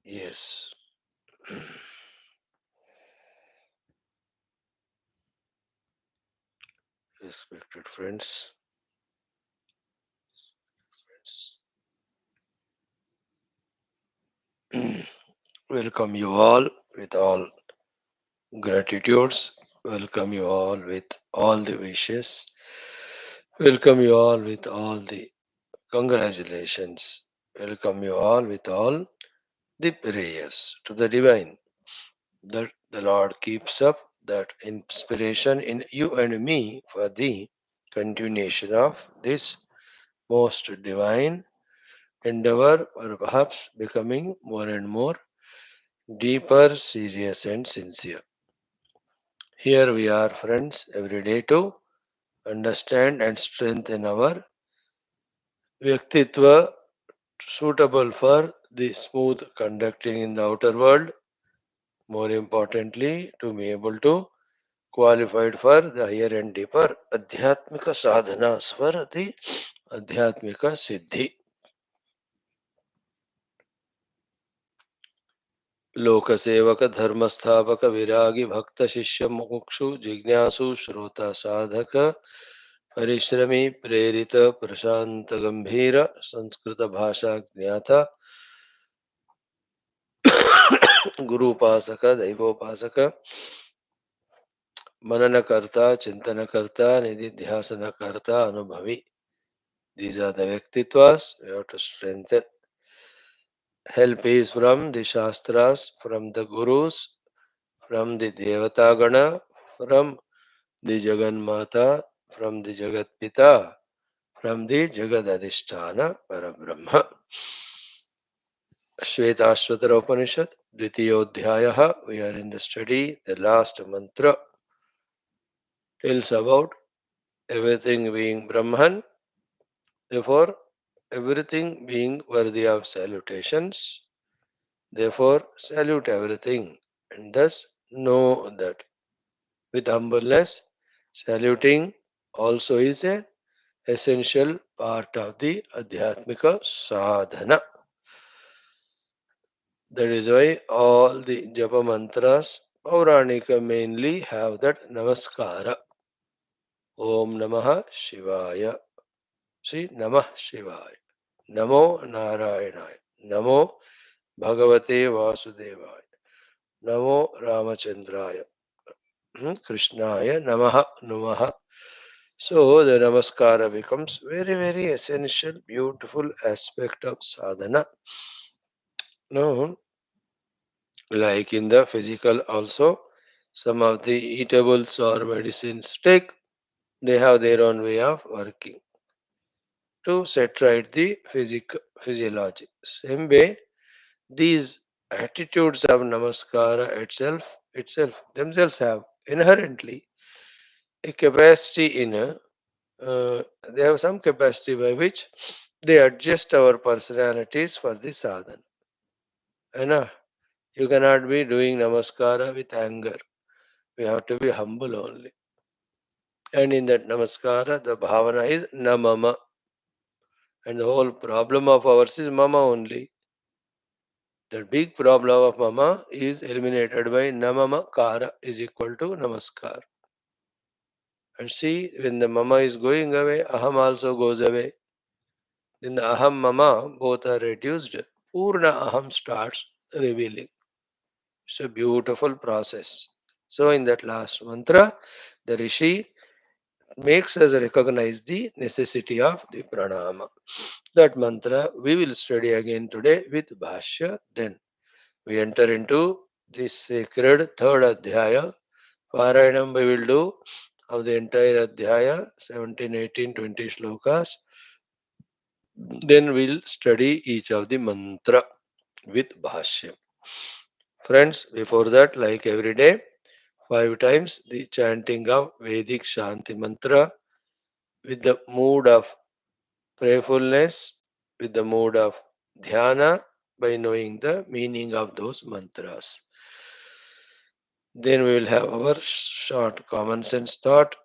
Yes. Respected friends, welcome you all with all gratitudes. Welcome you all with all the wishes. Welcome you all with all the congratulations. Welcome you all with all the prayers to the divine that the Lord keeps up that inspiration in you and me for the continuation of this most divine endeavor, or perhaps becoming more and more deeper, serious, and sincere. Here we are, friends, every day to understand and strengthen our Vyaktitva suitable for the smooth conducting in the outer world. More importantly, to be able to qualified for the higher and deeper Adhyatmika sadhanas for the Adhyatmika siddhi. लोकसेवक धर्मस्थापक विरागी भक्त शिष्य मुमुक्षु जिज्ञासु श्रोता साधक परिश्रमी प्रेरित प्रशांत गंभीर संस्कृत भाषा ज्ञाता गुरुपासक दैवोपासक मननकर्ता चिंतनकर्ता निधिध्यासनकर्ता अनुभवी. These are the Vyaktitwas we have to strengthen. Help is from the Shastras, from the Gurus, from the Devatagana, from the Jagan Mata, from the Jagat Pita, from the Jagad Adhisthana Parabrahma. Shwethashwathara Upanishad, Dvitiyodhyayaha, we are in the study, the last mantra tells about everything being Brahman, therefore everything being worthy of salutations, therefore salute everything, and thus know that with humbleness, saluting also is an essential part of the Adhyatmika sadhana. That is why all the japa mantras, Pauranika mainly have that Namaskara. Om Namah Shivaya. See, Namah Shivaya. Namo Narayanaya. Namo Bhagavate Vasudevaya. Namo Ramachandraya. Krishnaya Namaha Numaha. So the Namaskara becomes very, very essential, beautiful aspect of sadhana. Now, like in the physical also, some of the eatables or medicines take, they have their own way of working to set right the physiology. Same way, these attitudes of namaskara itself themselves have inherently a capacity in a they have some capacity by which they adjust our personalities for the sadhana. Anna, you cannot be doing namaskara with anger. We have to be humble only. And in that namaskara, the bhavana is namama. And the whole problem of ours is mama only. The big problem of mama is eliminated by namama kara is equal to namaskar. And see, when the mama is going away, aham also goes away. Then the aham mama both are reduced. Purna aham starts revealing. It's a beautiful process. So in that last mantra, the Rishi makes us recognize the necessity of the pranama. That mantra we will study again today with Bhashya. Then we enter into this sacred third adhyaya. Parayanam we will do of the entire adhyaya, 17, 18, 20 shlokas. Then we'll study each of the mantra with Bhashya. Friends, before that, like every day, 5 times the chanting of Vedic Shanti mantra with the mood of prayerfulness, with the mood of dhyana, by knowing the meaning of those mantras. Then we will have our short common sense thought,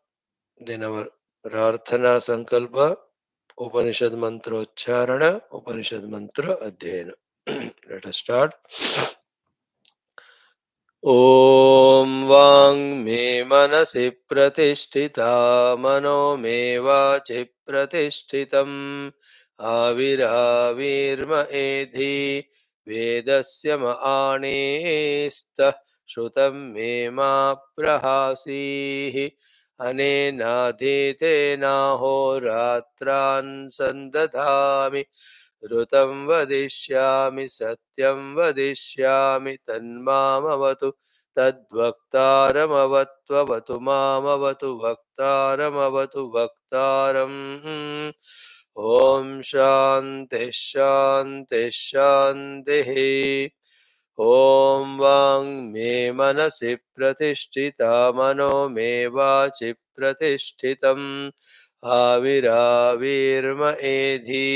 then our prarthana sankalpa, Upanishad mantra ucharana, Upanishad mantra adhyayana. Let us start. ॐ वाङ्मे मनसि प्रतिष्ठिता मनो मे वाचि प्रतिष्ठितम् आविराविर्म एधि वेदस्य म आणेस्तः श्रुतं मे मा प्रहासीः अनेनाधीतेनाहोरात्रान् सन्दधामि ऋतं वदिष्यामि सत्यं वदिष्यामि तन्मामवतु तद्वक्तारमवत्ववतु मामवतु वक्तारमवतु वक्तारम् ॐ शान्तिः शान्तिः शान्तिः ॐ वाङ्मे मनसि प्रतिष्ठिता मनो मे वाचि प्रतिष्ठितम् आविराविर्म एधि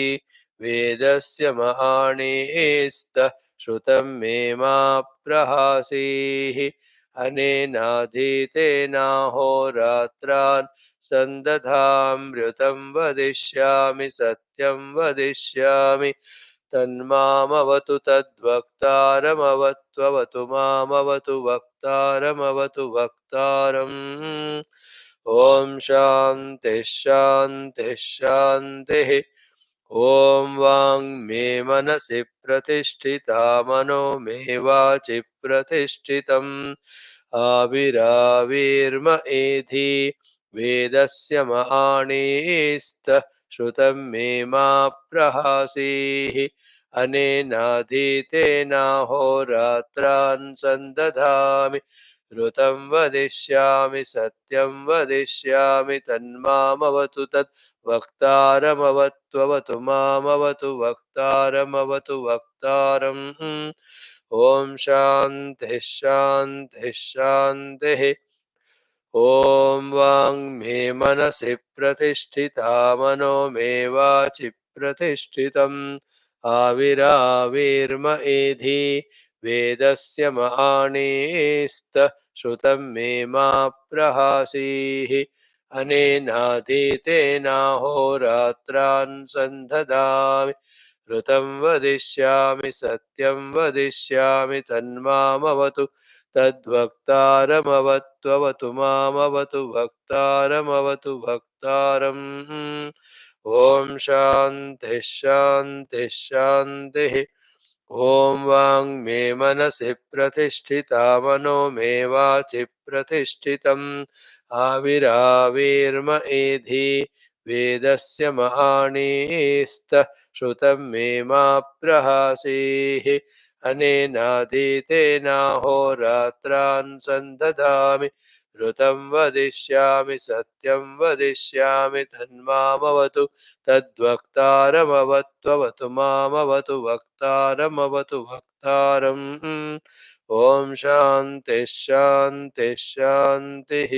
वेदस्य महाणेस्तः श्रुतं मे मा प्रहासीः अनेनाधीतेनाहोरात्रान् सन्दधाम्यृतं वदिष्यामि सत्यं वदिष्यामि तन्मामवतु तद्वक्तारमवत्ववतु मामवतु वक्तारमवतु वक्तारम् ॐ शान्तिः शान्तिः शान्तिः ॐ वाङ्मे मनसि प्रतिष्ठिता मनो मे वाचि प्रतिष्ठितम् आविराविर्म एधि वेदस्य महाणेस्तः श्रुतं मे मा प्रहासीः अनेनाधीतेनाहोरात्रान् सन्दधामि ऋतं वदिष्यामि सत्यं वदिष्यामि तन्मामवतु तत् वक्तारमवत्ववतु मामवतु वक्तारमवतु वक्तारम् ॐ शान्तिः शान्तिः शान्तिः ॐ वाङ्मे मनसि प्रतिष्ठिता मनो मे वाचि प्रतिष्ठितम् आविराविर्म एधि वेदस्य महाणेस्तः श्रुतं मे मा प्रहासीः अनेनाधीतेनाहोरात्रान् सन्दधामि ऋतं वदिष्यामि सत्यं वदिष्यामि तन्मामवतु तद्वक्तारमवत्ववतु मामवतु वक्तारमवतु वक्तारम् ॐ शान्तिः शान्तिः शान्तिः ॐ वाङ्मे मनसि प्रतिष्ठिता मनो मे वाचि प्रतिष्ठितम् आविराविर्म एधि वेदस्य महाणेस्तः श्रुतं मे मा प्रहासीः अनेनाधीतेनाहोरात्रान् सन्दधामि ऋतं वदिष्यामि सत्यं वदिष्यामि तन्मामवतु तद्वक्तारमवत्ववतु मामवतु वक्तारमवतु वक्तारम् ॐ शान्तिः शान्तिः शान्तिः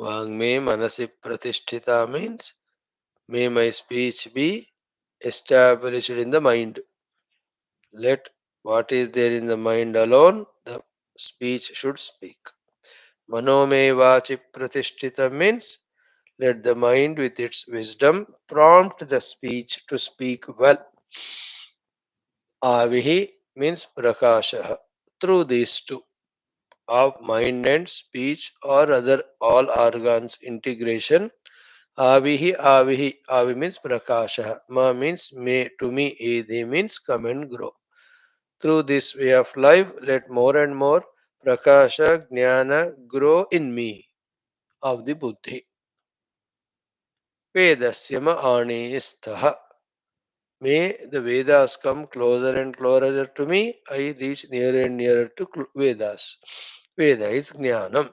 वाङ्मे मनसि प्रतिष्ठिता means may my speech be established in the mind. Let what is there in the mind alone, the speech should speak. Manome vachi pratishtita means let the mind with its wisdom prompt the speech to speak well. Avihi means prakashah. Through these two of mind and speech or other all organs integration. Avihi avihi. Avi means prakashah. Ma means may to me. Edi means come and grow. Through this way of life, let more and more prakasha jnana grow in me of the buddhi. Vedasya ma anistha. May the Vedas come closer and closer to me. I reach nearer and nearer to Vedas. Veda is Jnanam.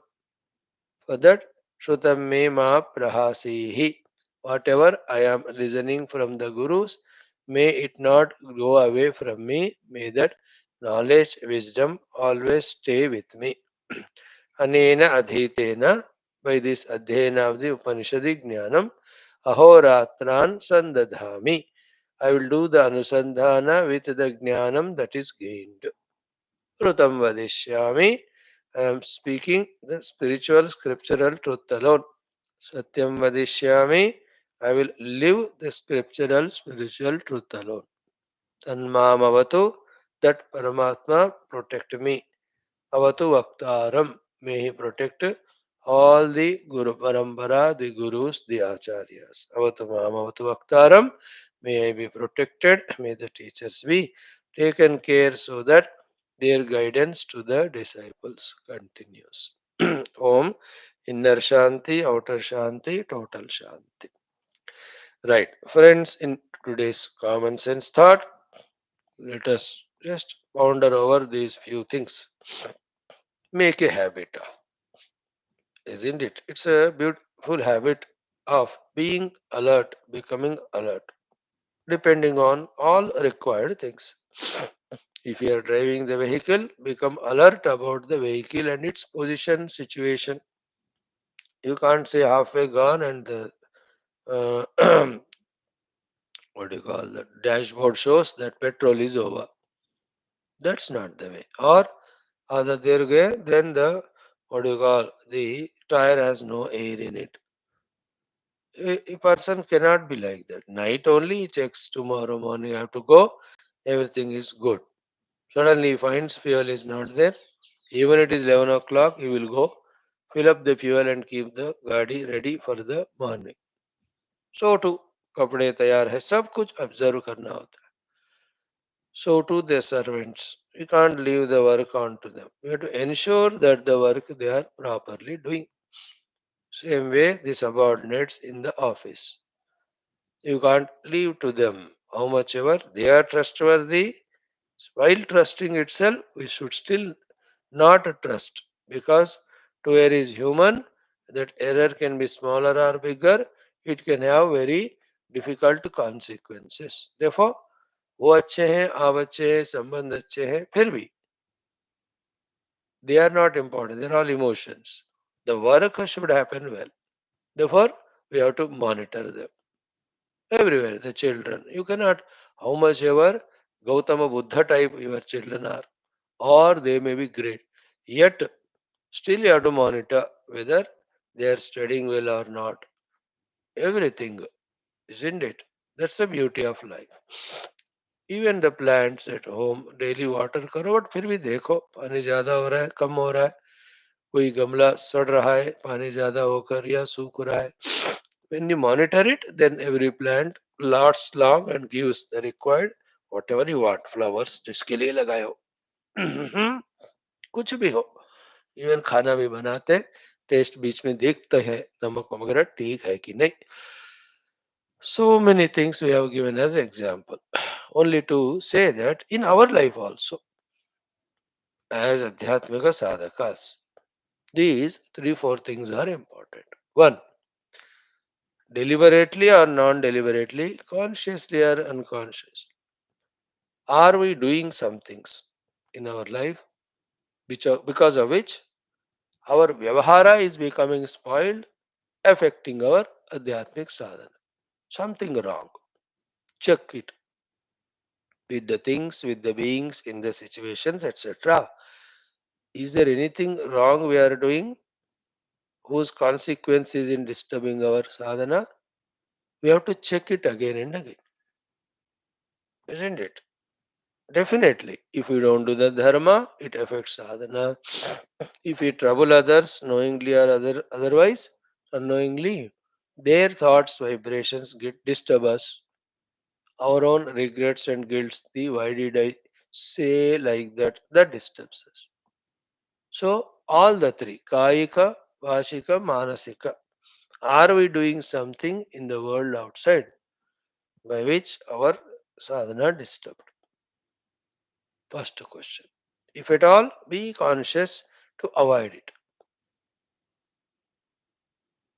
For that, Shrutam me ma prahasihi. Whatever I am listening from the Gurus, may it not go away from me. May that knowledge, wisdom always stay with me. Anena adhitena, by this adhyena of the Upanishadic Jnanam, ahoratran sandadhami. I will do the anusandhana with the jnanam that is gained. Rutam vadishyami. I am speaking the spiritual scriptural truth alone. Satyam vadishyami. I will live the scriptural spiritual truth alone. Tanmamavatu, that Paramatma protect me. Avatu Vaktaram, may he protect all the Guru Parambara, the Gurus, the Acharyas. Avatu Mamavatu Vaktaram, may I be protected, may the teachers be taken care so that their guidance to the disciples continues. Om, inner Shanti, outer Shanti, total Shanti. Right, friends, in today's common sense thought, let us just ponder over these few things. Make a habit of, isn't it? It's a beautiful habit of being alert, becoming alert, depending on all required things. If you are driving the vehicle, become alert about the vehicle and its position, situation. You can't say halfway gone and the what do you call the dashboard shows that petrol is over. That's not the way. Or other there go, then the what do you call the tire has no air in it. A person cannot be like that. Night only he checks, tomorrow morning I have to go, everything is good. Suddenly he finds fuel is not there. Even it is 11 o'clock, he will go, fill up the fuel and keep the गाड़ी ready for the morning. So too, कपड़े तैयार है, सब कुछ observe करना होता है. So too the servants. We can't leave the work on to them. We have to ensure that the work they are properly doing. Same way the subordinates in the office. You can't leave to them how much ever they are trustworthy. While trusting itself, we should still not trust because to err is human. That error can be smaller or bigger. It can have very difficult consequences. Therefore, वो अच्छे हैं, आप अच्छे हैं, संबंध अच्छे हैं, फिर भी they are not important. They are all emotions. The work should happen well. Therefore, we have to monitor them. Everywhere, the children. You cannot, how much ever Gautama Buddha type your children are, or they may be great. Yet, still you have to monitor whether they are studying well or not. Everything, isn't it? That's the beauty of life. Even the plants at home, daily water करो, but फिर भी देखो पानी ज्यादा हो रहा है, कम हो रहा है, कोई गमला सड़ रहा है पानी ज्यादा होकर या सूख रहा है. When you monitor it, then every plant lasts long and gives the required whatever you want. Flowers जिसके लिए लगाए हो. कुछ भी हो. इवन खाना भी बनाते, टेस्ट बीच में देखते हैं नमक वगैरह ठीक है कि नहीं. So many things we have given as example. Only to say that in our life also, as Adhyatmika sadhakas, these three, four things are important. One, deliberately or non deliberately, consciously or unconsciously, are we doing some things in our life because of which our vyavahara is becoming spoiled, affecting our Adhyatmic sadhana? Something wrong. Check it with the things, with the beings, in the situations, etc. Is there anything wrong we are doing whose consequence is in disturbing our sadhana? We have to check it again and again, isn't it? Definitely, if we don't do the dharma, it affects sadhana. If we trouble others knowingly or otherwise, unknowingly, their thoughts, vibrations get disturb us. Our own regrets and guilts, the why did I say like that, that disturbs us. So, all the three, Kayika, Vashika, Manasika, are we doing something in the world outside by which our sadhana disturbed? First question. If at all, be conscious to avoid it.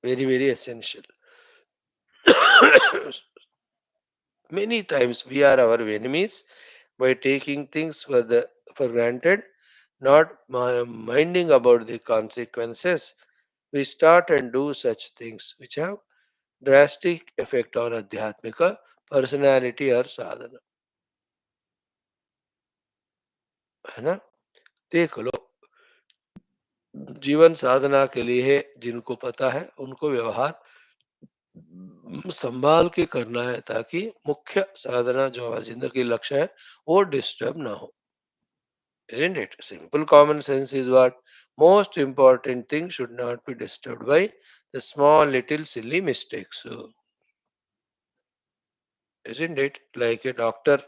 Very, very essential. Many times we are our enemies by taking things for granted, not minding about the consequences. We start and do such things which have drastic effect on adhyatmika personality और साधना. है ना? देख लो, जीवन साधना के लिए है, जिनको पता है उनको व्यवहार संभाल के करना है ताकि मुख्य साधना जो हमारी जिंदगी की लक्ष्य है वो डिस्टर्ब ना हो. Isn't it? Simple common sense is what most important thing should not be disturbed by the small little silly mistakes. So, isn't it? Like a doctor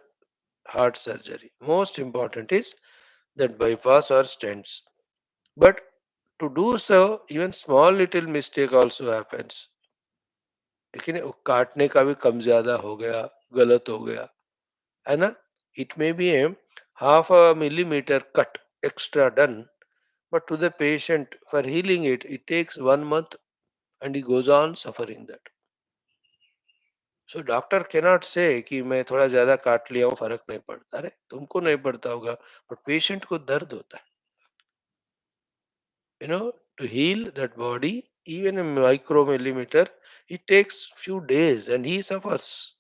heart surgery. Most important is that bypass or stents. But to do so, even small little mistake also happens. लेकिन वो काटने का भी कम ज्यादा हो गया, गलत हो गया, है ना? It may be a half a millimeter cut extra done, but to the patient for healing it, it takes 1 month and he goes on suffering that. So doctor cannot say कि मैं थोड़ा ज्यादा काट लिया हूँ फर्क नहीं पड़ता. अरे तुमको नहीं पड़ता होगा, but patient को दर्द होता है. To heal that body, even a micromillimeter, it takes few days and he suffers.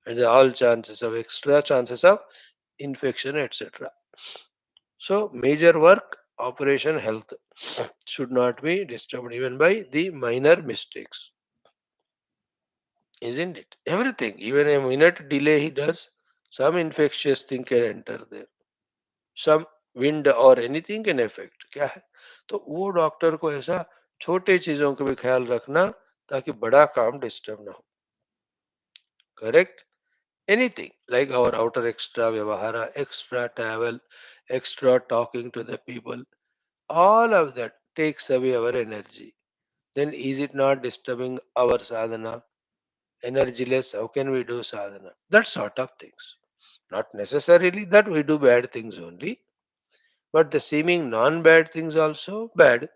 And there are all chances of extra chances of infection, etc. So major work, operation health should not be disturbed even by the minor mistakes. Isn't it? Everything, even a minute delay he does, some infectious thing can enter there. Some wind or anything can affect. क्या है? तो वो doctor को ऐसा छोटे चीजों का भी ख्याल रखना ताकि बड़ा काम डिस्टर्ब ना हो. Correct. Anything like our outer extra vyavahara, extra travel, extra talking to the people, all of that takes away our energy. Then is it not disturbing our sadhana? Energyless, how can we do sadhana? That sort of things. Not necessarily that we do bad things only, but the seeming non-bad things also bad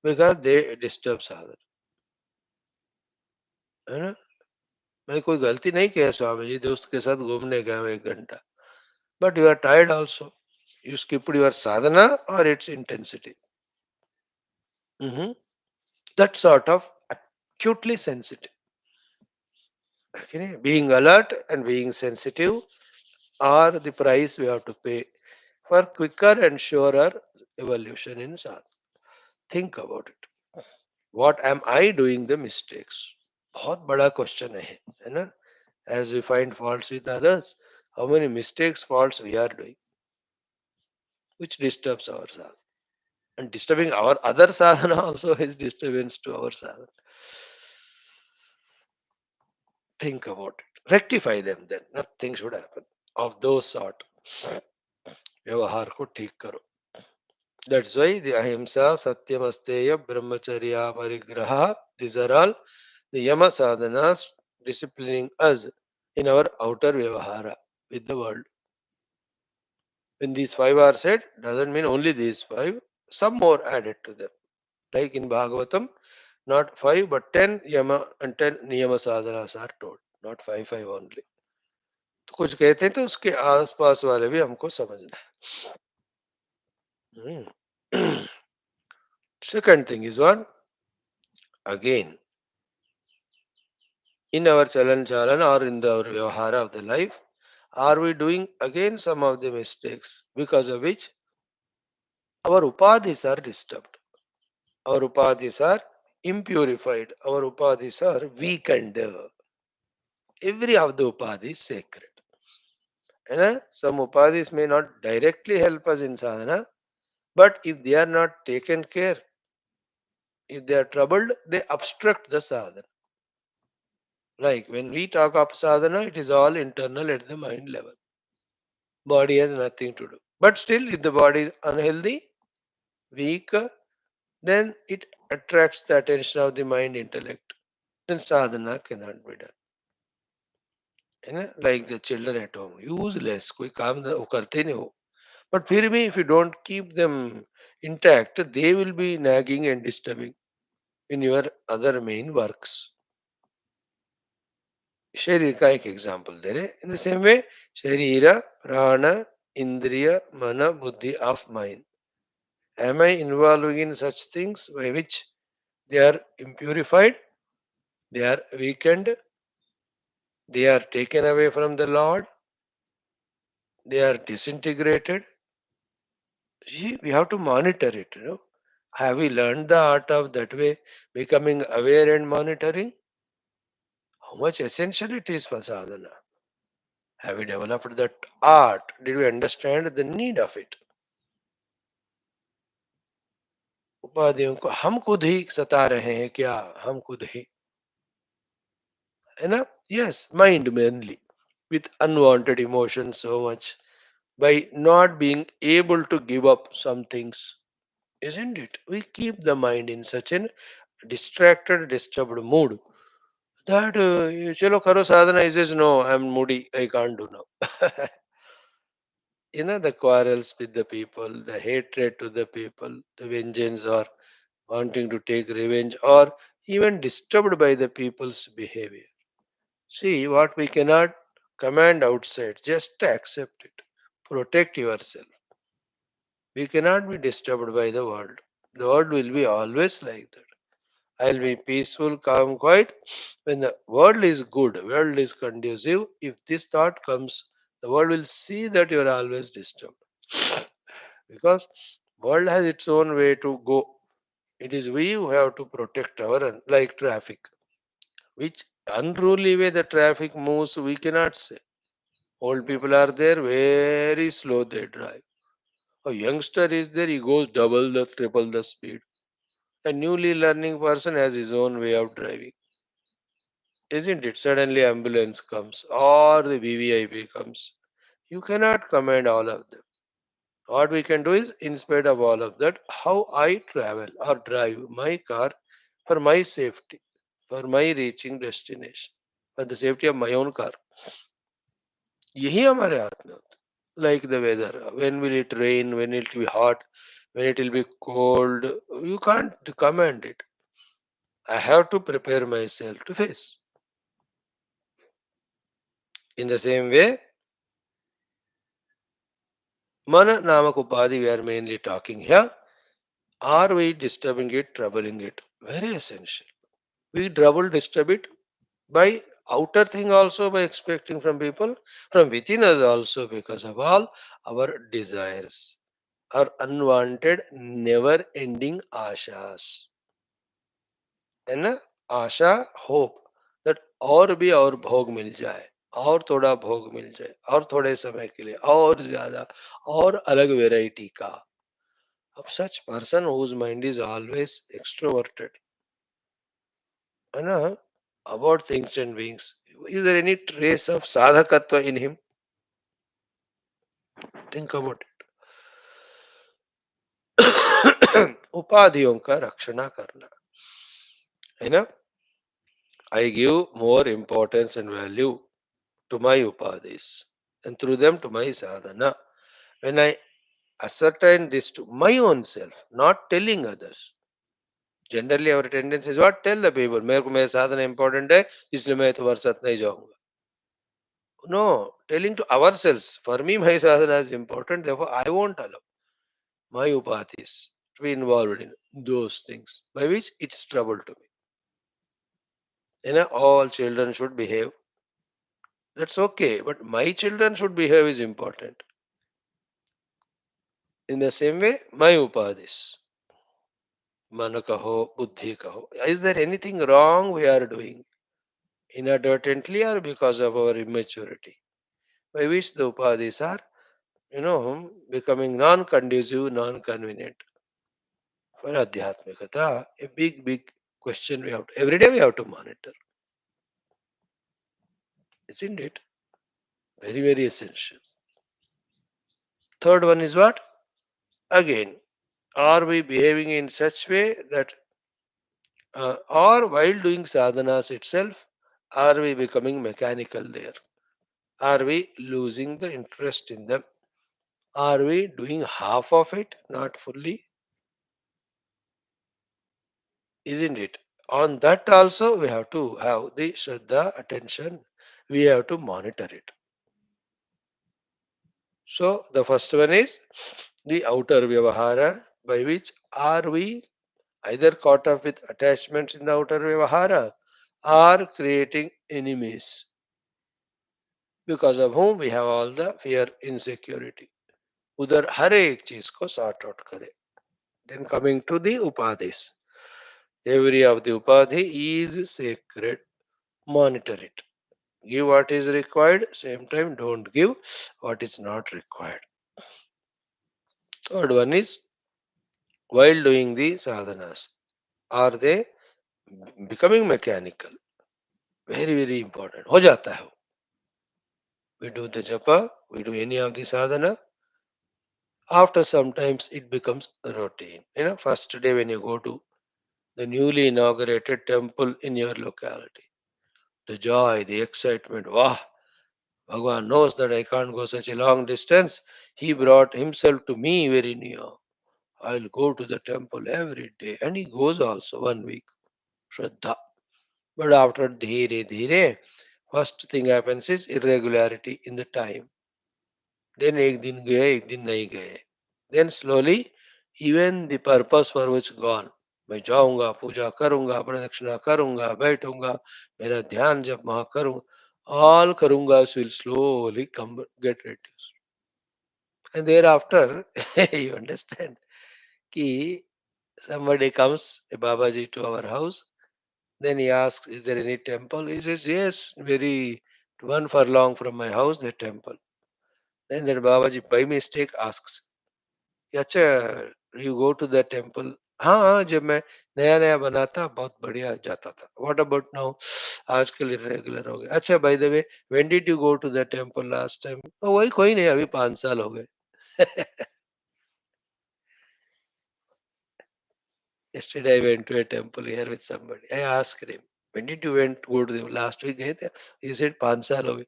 because they disturb sadhana. है ना? मैं कोई गलती नहीं किया स्वामी जी, दोस्त के साथ घूमने गया हूं 1 घंटा, but you are tired also. You skipped your sadhana or its intensity. Mhm. That sort of acutely sensitive. Okay? Being alert and being sensitive are the price we have to pay for quicker and surer evolution in sadhana. Think about it. What am I doing the mistakes? बहुत बड़ा question है ना? As we find faults with others, how many mistakes, faults we are doing, which disturbs our sadhana. And disturbing our other sadhana also is disturbance to our sadhana. Think about it. Rectify them, then nothing should happen of those sort. व्यवहार को ठीक करो. That's why the ahimsa, satyam, asteya, brahmacharya, parigraha, these are all the yama sadhanas disciplining us in our outer vyavahara with the world. When these five are said, doesn't mean only these five, some more added to them. Like in Bhagavatam, not five but 10 yama and 10 niyama sadhanas are told, not five only. तो कुछ कहते हैं तो उसके आसपास वाले भी हमको समझना है. Second thing is what? Again, in our chalan or in our vyavahara of the life, are we doing again some of the mistakes because of which our upadhis are disturbed, our upadhis are impurified, our upadhis are weakened. Every of the upadhi is sacred. And some upadhis may not directly help us in sadhana, but if they are not taken care, if they are troubled, they obstruct the sadhana. Like when we talk of sadhana, it is all internal at the mind level. Body has nothing to do. But still, if the body is unhealthy, weak, then it attracts the attention of the mind intellect. Then sadhana cannot be done. Like the children at home, useless, कोई काम वो करते नहीं हो. But फिर भी if you don't keep them intact, they will be nagging and disturbing in your other main works. शरीर का एक एग्जाम्पल दे रहे. In the same way, शरीर, prana, indriya, mana, buddhi of mind. Am I involving in such things by which they are impurified, they are weakened, they are taken away from the Lord, they are disintegrated? See, we have to monitor it. Have we learned the art of that way, becoming aware and monitoring? how much essential it is for sadhana. Have we developed that art? Did we understand the need of it? उपाधियों को हम खुद ही सता रहे हैं क्या? हम खुद ही, है ना? Yes, mind mainly, with unwanted emotions so much, by not being able to give up some things, isn't it? We keep the mind in such an distracted, disturbed mood that chalo karo sadhana, is says no, I'm moody, I can't do now. The quarrels with the people, the hatred to the people, the vengeance, or wanting to take revenge, or even disturbed by the people's behavior. See, what we cannot command outside, just accept it. Protect yourself. We cannot be disturbed by the world. The world will be always like that. I'll be peaceful, calm, quiet. When the world is good, world is conducive, if this thought comes, the world will see that you are always disturbed. Because world has its own way to go. It is we who have to protect our, like traffic. Which unruly way the traffic moves, we cannot say. Old people are there, very slow they drive. A youngster is there, he goes double the triple the speed. A newly learning person has his own way of driving. Isn't it? Suddenly ambulance comes or the VVIP comes. You cannot command all of them. What we can do is, in spite of all of that, how I travel or drive my car for my safety, for my reaching destination, for the safety of my own car. यही हमारे हाथ में होता है. Like the weather, when will it rain, when it will be hot, when it will be cold, you can't command it. I have to prepare myself to face. In the same way, mana namak upadhi we are mainly talking here. Are we disturbing it, troubling it? Very essential. We trouble, disturb it by outer thing also, by expecting from people, from within us also, because of all our desires, our unwanted, never ending ashas. है ना? आशा, hope, that और भी और भोग मिल जाए, और थोड़ा भोग मिल जाए, और थोड़े समय के लिए, और ज्यादा, और अलग वेराइटी का. अब such person whose mind is always extroverted, है ना, about things and beings, is there any trace of sadhakatva in him? Think about it. उपाधियों का रक्षणा करना, है ना? I give more importance and value to my upadhis, and through them to my sadhana. When I ascertain this to my own self, not telling others. Generally, our tendency is what? Tell the people, मेरे को मेरा साधना important है, इसलिए मैं तुम्हारे साथ नहीं जाऊंगा. No, telling to ourselves, for me, my sadhana is important, therefore I won't allow my upadhis to be involved in those things by which it's trouble to me. All children should behave. That's okay, but my children should behave is important. In the same way, my upadhis, mana kaho, buddhi kaho. Is there anything wrong we are doing inadvertently or because of our immaturity, by which the upadhis are, becoming non-conducive, non-convenient for adhyatmikata? A big, big question we have to, every day we have to monitor. Isn't it? Very, very essential. Third one is what? Again, are we behaving in such way that, or while doing sadhanas itself, are we becoming mechanical there? Are we losing the interest in them? Are we doing half of it, not fully? Isn't it? On that also we have to have the Shraddha attention. We have to monitor it. So the first one is the outer vyavahara, by which are we either caught up with attachments in the outer vyavahara or creating enemies, because of whom we have all the fear, insecurity. उधर हर एक चीज को sort out करे. Then coming to the upadhis. Every of the upadhi is sacred. Monitor it. Give what is required, same time don't give what is not required. Third one is, while doing the sadhanas, are they becoming mechanical? Very, very important. हो जाता है वो. We do the japa, we do any of the sadhana. After sometimes it becomes a routine. First day when you go to the newly inaugurated temple in your locality, the joy, the excitement, wow, Bhagwan knows that I can't go such a long distance. He brought himself to me very near. I'll go to the temple every day. And he goes also 1 week. Shraddha. But after dheere dheere, first thing happens is irregularity in the time. Then ek din gaye, ek din nahi gaye. Then slowly, even the purpose for which gone. मैं जाऊंगा, पूजा करूंगा, प्रदक्षिणा करूंगा, बैठूंगा, मेरा ध्यान जब वहां करूंगा, all karungas will slowly come get reduced. And thereafter, you understand, ki somebody comes, a Babaji, to our house. Then he asks, is there any temple? He says, yes, very 1 furlong from my house, the temple. Then that Babaji, by mistake, asks, अच्छा, you go to the temple? हाँ हाँ, जब मैं नया नया बना था बहुत बढ़िया जाता था. What about now? आजकल irregular हो गया. अच्छा, by the way, when did you go to the temple last time? वही कोई नहीं, अभी 5 साल हो गए. Yesterday I went to a temple here with somebody. I asked him, when did you went go to the last week गए थे? He said 5 साल हो गए.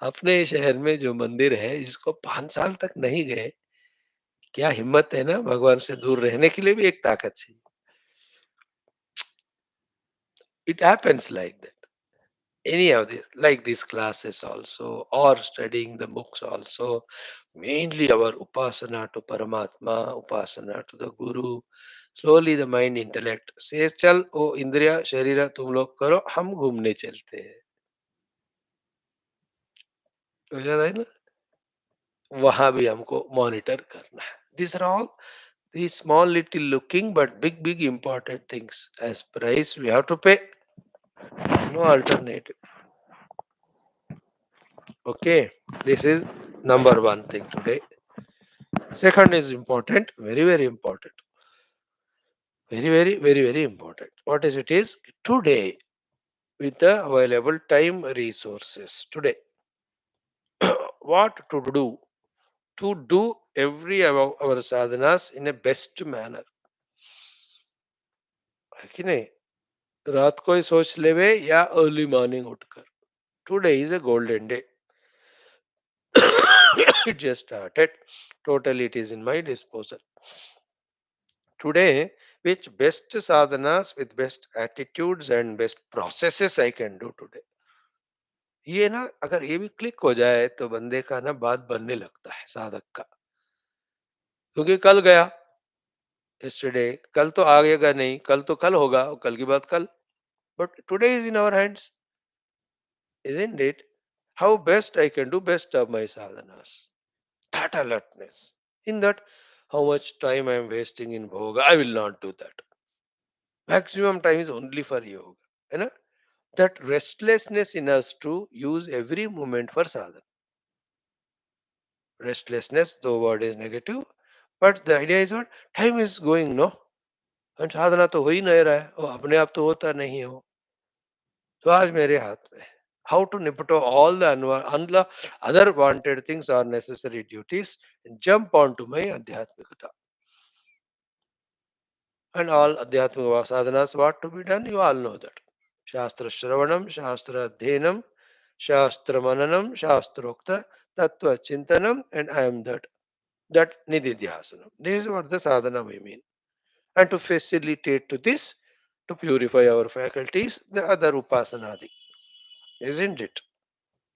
अपने शहर में जो मंदिर है जिसको 5 साल तक नहीं गए, क्या हिम्मत है ना भगवान से दूर रहने के लिए भी एक ताकत चाहिए. It happens like that. Any of this, like these classes also, or studying the books also, mainly our upasana to Paramatma, upasana to the Guru. Slowly the mind intellect says, चल ओ इंद्रिया शरीर तुम लोग करो, हम घूमने चलते हैं. तो याद है ना, वहां भी हमको मॉनिटर करना है. These are all these small little looking but big big important things. As price we have to pay, no alternative. Okay, this is number one thing today. Second is important, very, very important. Very, very, very, very important. What is it is? Today, with the available time resources, today, what to do? To do every our sadhanas in a best manner. है कि नहीं? रात को ही सोच लेवे या early morning उठकर. Today is a golden day. It just started. Totally, it is in my disposal. Today, which best sadhanas with best attitudes and best processes I can do today. ये ना अगर ये भी क्लिक हो जाए तो बंदे का ना बात बनने लगता है साधक का. क्योंकि कल गया, यस्टरडे, कल तो आएगा नहीं, कल तो कल होगा, और कल की बात कल. But today is in our hands, isn't it? How best I can do best of my sadhanas. That alertness. In that, how much time I am wasting in bhoga, I will not do that. Maximum time is only for yoga. You know? That restlessness in us to use every moment for sadhana. Restlessness, though word is negative, but the idea is what? Time is going, no? And साधना तो हो ही नहीं रहा है, वो अपने आप तो होता नहीं है वो. तो आज मेरे हाथ में है. How to nipto all the other wanted things or necessary duties and jump onto my adhyatmikata. And all adhyatmika sadhanas, what to be done, you all know that. Shastra Shravanam, Shastra Adhenam, Shastra Mananam, Shastrokta, Tattva Chintanam, and I am that. That Nididhyasanam. This is what the sadhana we mean. And to facilitate to this, to purify our faculties, the other upasanadi. Isn't it?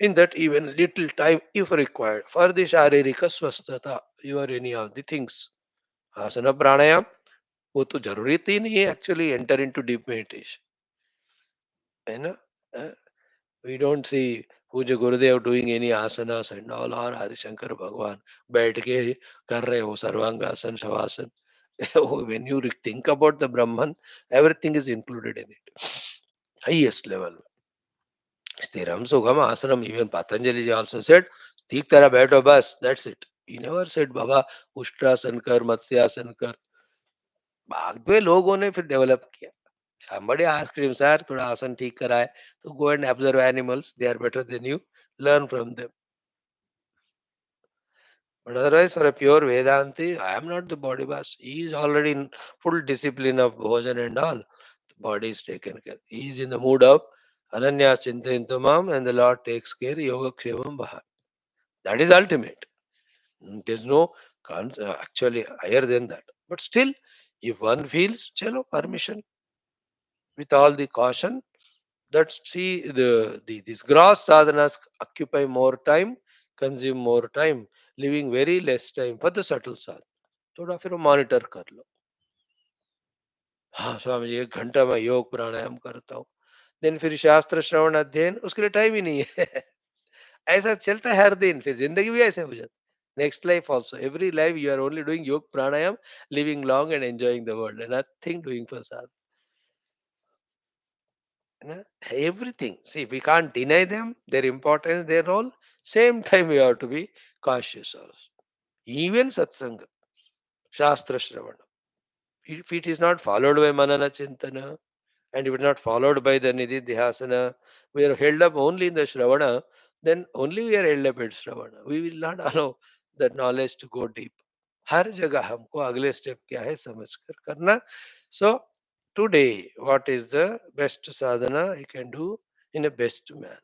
In that even little time, if required, for the sharirika swasthata, you are any of the things. Asana pranayam, वो तो जरूरत ही नहीं है actually enter into deep meditation. है ना? We don't see पूज्य गुरुदेव doing any asanas and all, or Harishankar भगवान बैठ के कर रहे हो sarvangasana shavasana. When you think about the Brahman, everything is included in it. highest level. Sthiram Sukham Asanam, even Patanjali ji also said, Sthik Tara Baito Bas, that's it. He never said, Baba, Ushtrasan kar, Matsyasan kar. बाद में लोगों ने फिर develop किया. Somebody asked him, sir, थोड़ा आसन ठीक कराए. तो go and observe animals, they are better than you. Learn from them. But otherwise, for a pure Vedanti, I am not the body boss. He is already in full discipline of bhojan and all. The body is taken care. He is in the mood of Ananya Chintayantamam, and the Lord takes care. Yoga Kshevam Baha. That is ultimate. There is no actually higher than that. But still, if one feels, chalo, permission with all the caution, that see these gross sadhanas occupy more time, consume more time, leaving very less time for the subtle sadhana. थोड़ा फिर monitor कर लो. हाँ स्वामी जी, 1 घंटा मैं योग प्राणायाम करता हूँ. Then फिर शास्त्र श्रवण अध्ययन, उसके लिए टाइम ही नहीं है. ऐसा चलता है हर दिन, फिर जिंदगी भी ऐसे हो जाती. Next life also, every life you are only doing yoga pranayama, living long and enjoying the world, nothing doing for sadhana. Everything. See, we can't deny them, their importance, their role. Same time, we have to be cautious also. Even satsanga, shastra shravana. If it is not followed by manana chintana, and if it is not followed by the nididhyasana, we are held up only in the shravana, then only we are held up at shravana. We will not allow that knowledge to go deep. हर जगह हमको अगले step क्या है समझ कर करना. So today what is the best sadhana you can do in a best man.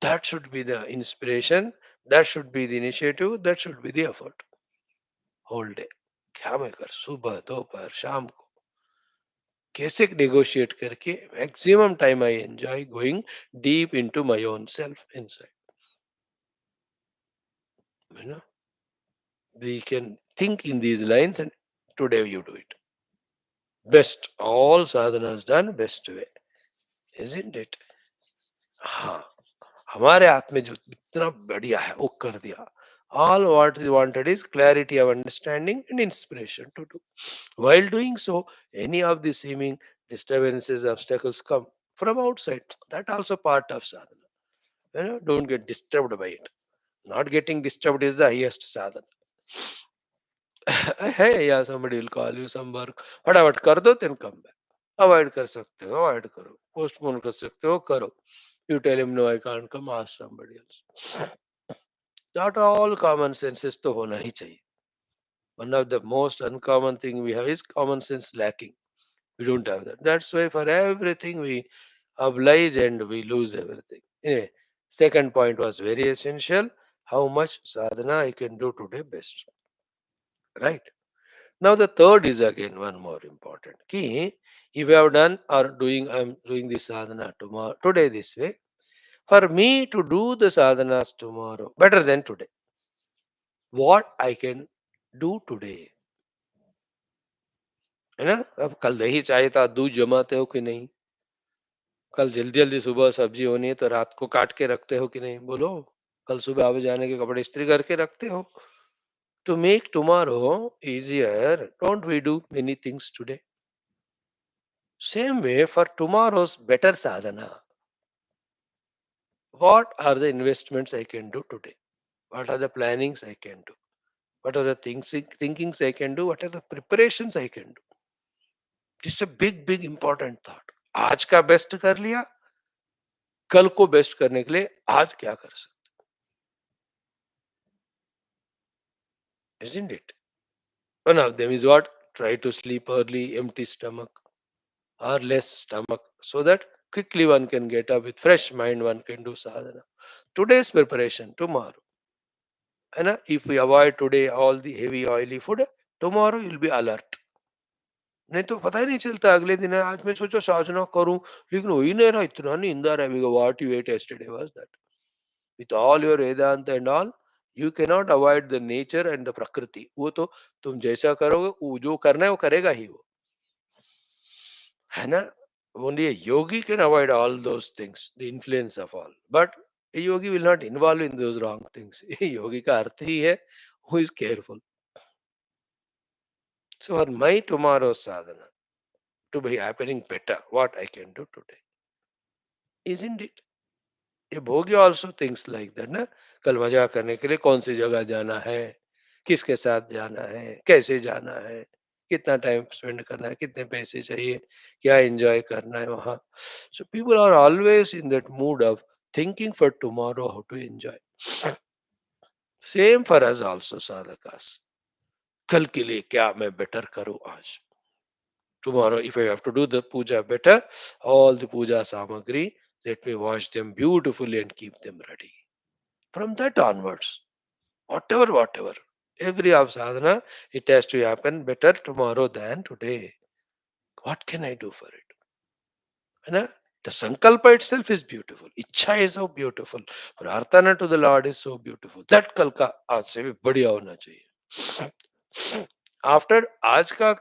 That should be the inspiration, that should be the initiative, that should be the effort. Whole day क्या मैं कर, सुबह दोपहर शाम को कैसे नेगोशिएट करके maximum time I enjoy going deep into my own self inside. You know, we can think in these lines, and today you do it. Best, all sadhanas done best way, isn't it? हाँ, हमारे हाथ में जो इतना बढ़िया है वो कर दिया. All what is wanted is clarity of understanding and inspiration to do. While doing so, any of the seeming disturbances, obstacles come from outside. That also part of sadhana. Don't get disturbed by it. Not getting disturbed is the highest sadhana. Hey, yeah, somebody will call you some work. फटाफट कर दो, then come back. Avoid कर सकते हो avoid करो, postpone कर सकते हो करो. You tell him no, I can't come, ask somebody else. That all common senses तो होना ही चाहिए. One of the most uncommon thing we have is common sense lacking. We don't have that. That's why for everything we oblige and we lose everything. Anyway, second point was very essential. How much sadhana I can do today best. Right. Now the third is again one more important. Ki, if I have done or doing, I'm doing this sadhana tomorrow, today this way. For me to do the sadhanas tomorrow better than today, what I can do today. है ना? अब कल दही चाहिए था, दूध जमाते हो कि नहीं? कल जल्दी जल्दी सुबह सब्जी होनी है तो रात को काट के रखते हो कि नहीं? बोलो. कल सुबह आवे जाने के कपड़े इस्त्री करके रखते हो? To make tomorrow easier, don't we do many things today? Same way for tomorrow's better sadhana. What are the investments I can do today? What are the plannings I can do? What are the thinkings I can do? What are the preparations I can do? Just a big, big important thought. आज का best कर लिया, कल को best करने के लिए आज क्या कर सकते? Isn't it? One of them is what? Try to sleep early, empty stomach, or less stomach, so that quickly one can get up with fresh mind. One can do sadhana. Today's preparation, tomorrow. And if we avoid today all the heavy oily food, tomorrow you'll be alert. नहीं तो पता ही नहीं चलता अगले दिन है, आज मैं सोचा साधना करूं लेकिन हो ही नहीं रहा, इतना नींद आ रहा है. What you ate yesterday was that. With all your Vedanta and all, you can not avoid the nature and the prakriti. वो तो तुम जैसा करोगे, वो जो करना है वो करेगा ही वो, है ना. Only a yogi can avoid all those things, the influence of all. But a yogi will not involve in those wrong things. योगी का अर्थ ही है who is careful. So for my tomorrow sadhana, to be happening better, what I can do today. Isn't it? ये भोगी also thinks like that ना, कल मजा करने के लिए कौन सी जगह जाना है, किसके साथ जाना है, कैसे जाना है, कितना टाइम स्पेंड करना है, कितने पैसे चाहिए, क्या एंजॉय करना है वहां. So people are always in that mood of thinking for tomorrow how to enjoy. Same for us also sadhakas. कल के लिए क्या मैं बेटर करूं आज. Tomorrow, if I have to do the puja better, all the puja samagri, let me wash them beautifully and keep them ready. From that onwards, whatever, every of sadhana, it has to happen better tomorrow than today. What can I do for it? है ना? The sankalpa itself is beautiful. इच्छा is so beautiful. प्रार्थना to the Lord is so beautiful. That कल का आज से भी बढ़िया होना चाहिए. After आज का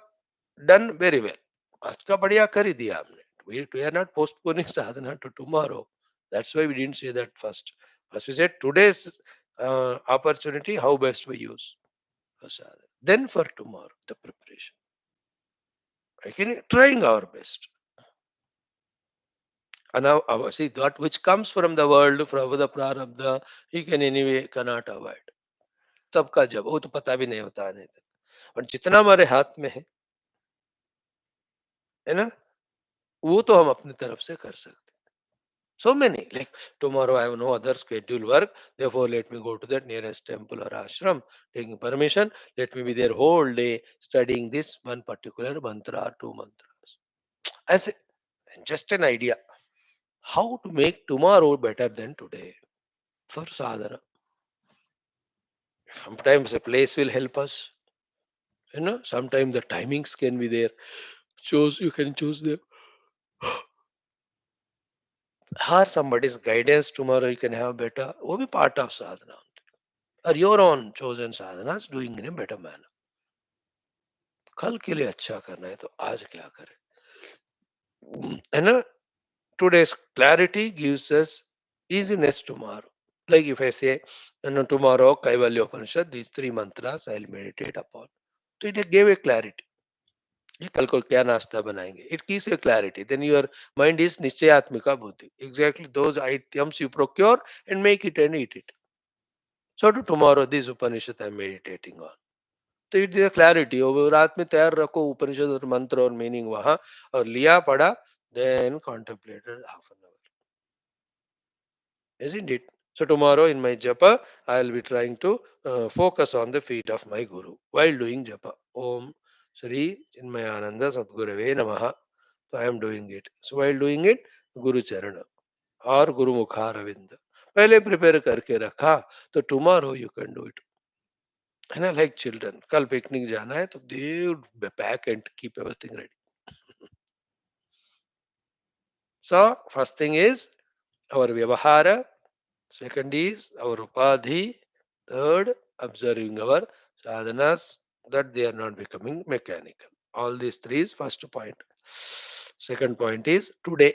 done very well. आज का बढ़िया कर ही दिया हमने. We are not postponing sadhana to tomorrow. That's why we didn't say that first. As we said, today's opportunity, how best we use for sadhana. Then for tomorrow, the preparation. Okay, trying our best. And now, see, that which comes from the world, from the prarabdha, he can anyway cannot avoid. तब का जब वो तो पता भी नहीं होता आने तक. और जितना हमारे हाथ में है ना, वो तो हम अपनी तरफ से कर सकते. So many, like tomorrow I have no other scheduled work, therefore let me go to that nearest temple or ashram, taking permission, let me be there whole day studying this one particular mantra or two mantras. As a, just an idea, how to make tomorrow better than today for sadhana. Sometimes a place will help us, sometimes the timings can be there. You can choose them. Or somebody's guidance tomorrow you can have better. Will be part of sadhana. Or your own chosen sadhanas doing in a better manner. कल के लिए अच्छा करना है तो आज क्या करें. है ना? Today's clarity gives us easiness tomorrow. Like if I say, tomorrow Kaivalya Upanishad, these three mantras I'll meditate upon. So it gave a clarity. ये कल को क्या नाश्ता बनाएंगे. It gives a clarity. Then your mind is निश्चयात्मिका बुद्धि. Exactly those items you procure and make it and eat it. So to tomorrow this Upanishad I'm meditating on. तो it is clarity. वो रात में तैयार रखो उपनिषद और मंत्र और मीनिंग वहां, और लिया पढ़ा, then contemplated half an hour. Isn't it? So tomorrow in my japa, I will be trying to focus on the feet of my guru while doing japa. Om Shri Chinmayananda Sadgurave Namaha. So I am doing it. So while doing it, Guru Charana or Guru Mukha Ravinda. पहले prepare करके रखा तो tomorrow you can do it. है ना? Like children, कल picnic जाना है तो they would pack and keep everything ready. So first thing is our vyavahara, second is our upadhi, third observing our sadhanas that they are not becoming mechanical. All these three is first point. Second point is today,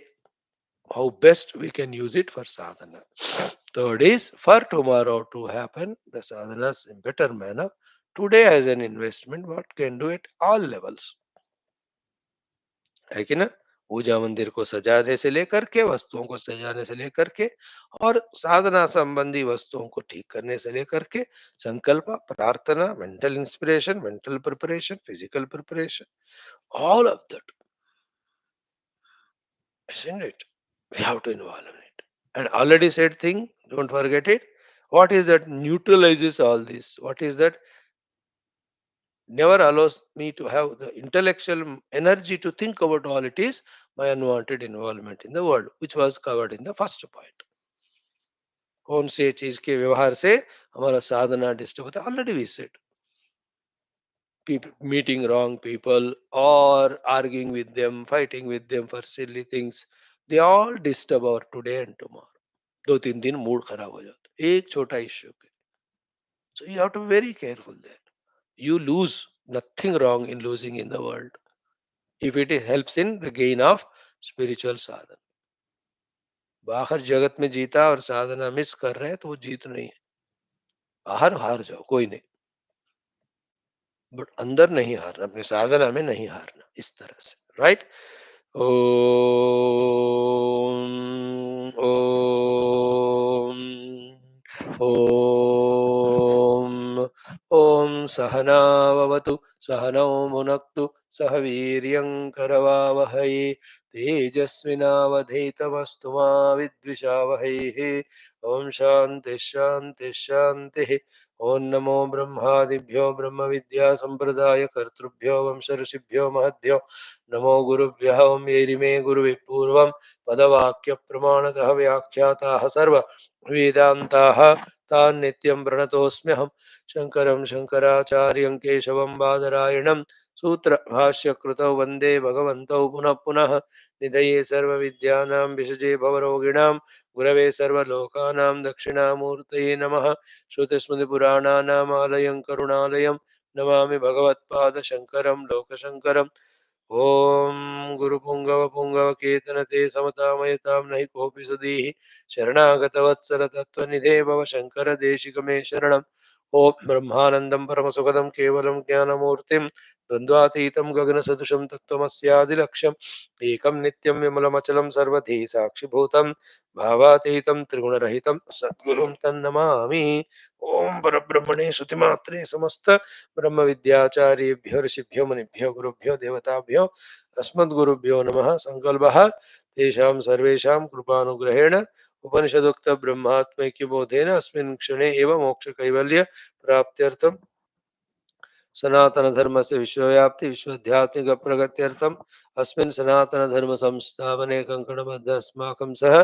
how best we can use it for sadhana. Third is for tomorrow to happen the sadhanas in better manner. Today as an investment, what can do at all levels. है कि ना? पूजा मंदिर को सजाने से लेकर के, वस्तुओं को सजाने से लेकर के, और साधना संबंधी वस्तुओं को ठीक करने से लेकर के, संकल्प, प्रार्थना, mental inspiration, mental preparation, physical preparation, all of that, isn't it? We have to involve in it. And already said thing, don't forget it. What is that neutralizes all this? What is that never allows me to have the intellectual energy to think about all it is? My unwanted involvement in the world, which was covered in the first point. कौन से चीज के व्यवहार से हमारा साधना disturb होता है, already we said. Meeting wrong people or arguing with them, fighting with them for silly things, they all disturb our today and tomorrow. दो तीन दिन मूड खराब हो जाता है एक छोटा इश्यू के. So you have to be very careful that you lose nothing wrong in losing in the world if it is helps in the gain of spiritual sadhana. बाहर जगत में जीता और साधना मिस कर रहे हैं तो वो जीत नहीं है. बाहर हार जाओ कोई नहीं, बट अंदर नहीं हारना, अपने साधना में नहीं हारना, इस तरह से. right? Om, Om, Om, Om Sahana Vavatu, Sahano Munaktu, Sahaviryam Karavavahai, Tejasvinavadhetavastu ma Vidvishavahai. Om Shanti Shanti Shanti. ओम नमो ब्रह्मादिभ्यो ब्रह्म विद्या संप्रदाय कर्तृभ्यो वंश ऋषिभ्यो महद्भ्यो नमो गुरुभ्यः। ओम येरिमे गुरुभिः पूर्वं पदवाक्य प्रमाणतः व्याख्याताः सर्व वेदान्ताः तान् नित्यं प्रणतोऽस्म्यहम्। शङ्करं शङ्कराचार्यं केशवं बादरायणं सूत्र भाष्यकृतौ वन्दे भगवन्तौ पुनः पुनः। निधये सर्वविद्यानां विषजे भवरोगिणां गुरवे सर्वलोकानां दक्षिणामूर्तये नमः। श्रुतिस्मृतिपुराणानामालयं करुणालयं नमामि भगवत्पादशङ्करं लोकशङ्करम्। ॐ गुरुपुङ्गवपुङ्गवकेतनते समतामयतां नहि कोऽपि सुधीः शरणागतवत्सलतत्त्वनिधे भव शङ्करदेशिकमे शरणम्। ॐ ब्रह्मानन्दं परमसुखदं केवलं ज्ञानमूर्तिं द्वन्द्वातीतं गगनसदृशं तत्त्वमस्यादिलक्ष्यम् एकं नित्यं विमलमचलं सर्वधी साक्षिभूतं भावातीतं त्रिगुणरहितं सद्गुरुं तन्नमामि। ॐ परब्रह्मणे श्रुतिमात्रे समस्त ब्रह्म विद्याचार्येभ्यो ऋषिभ्यो मुनिभ्यो गुरुभ्यो देवताभ्यो अस्मद्गुरुभ्यो नमः। संकल्पः तेषां सर्वेषां कृपानुग्रहेण उपनिषदुक्त ब्रह्मात्मैक्यबोधेन अस्मिन् क्षणे एव मोक्षकैवल्य प्राप्त्यर्थं सनातन धर्म से विश्वव्याप्ति विश्वध्यात्मिक प्रगत्यर्थम अस्मिन् सनातन धर्म संस्थापने कंकणबद्ध अस्माकं सह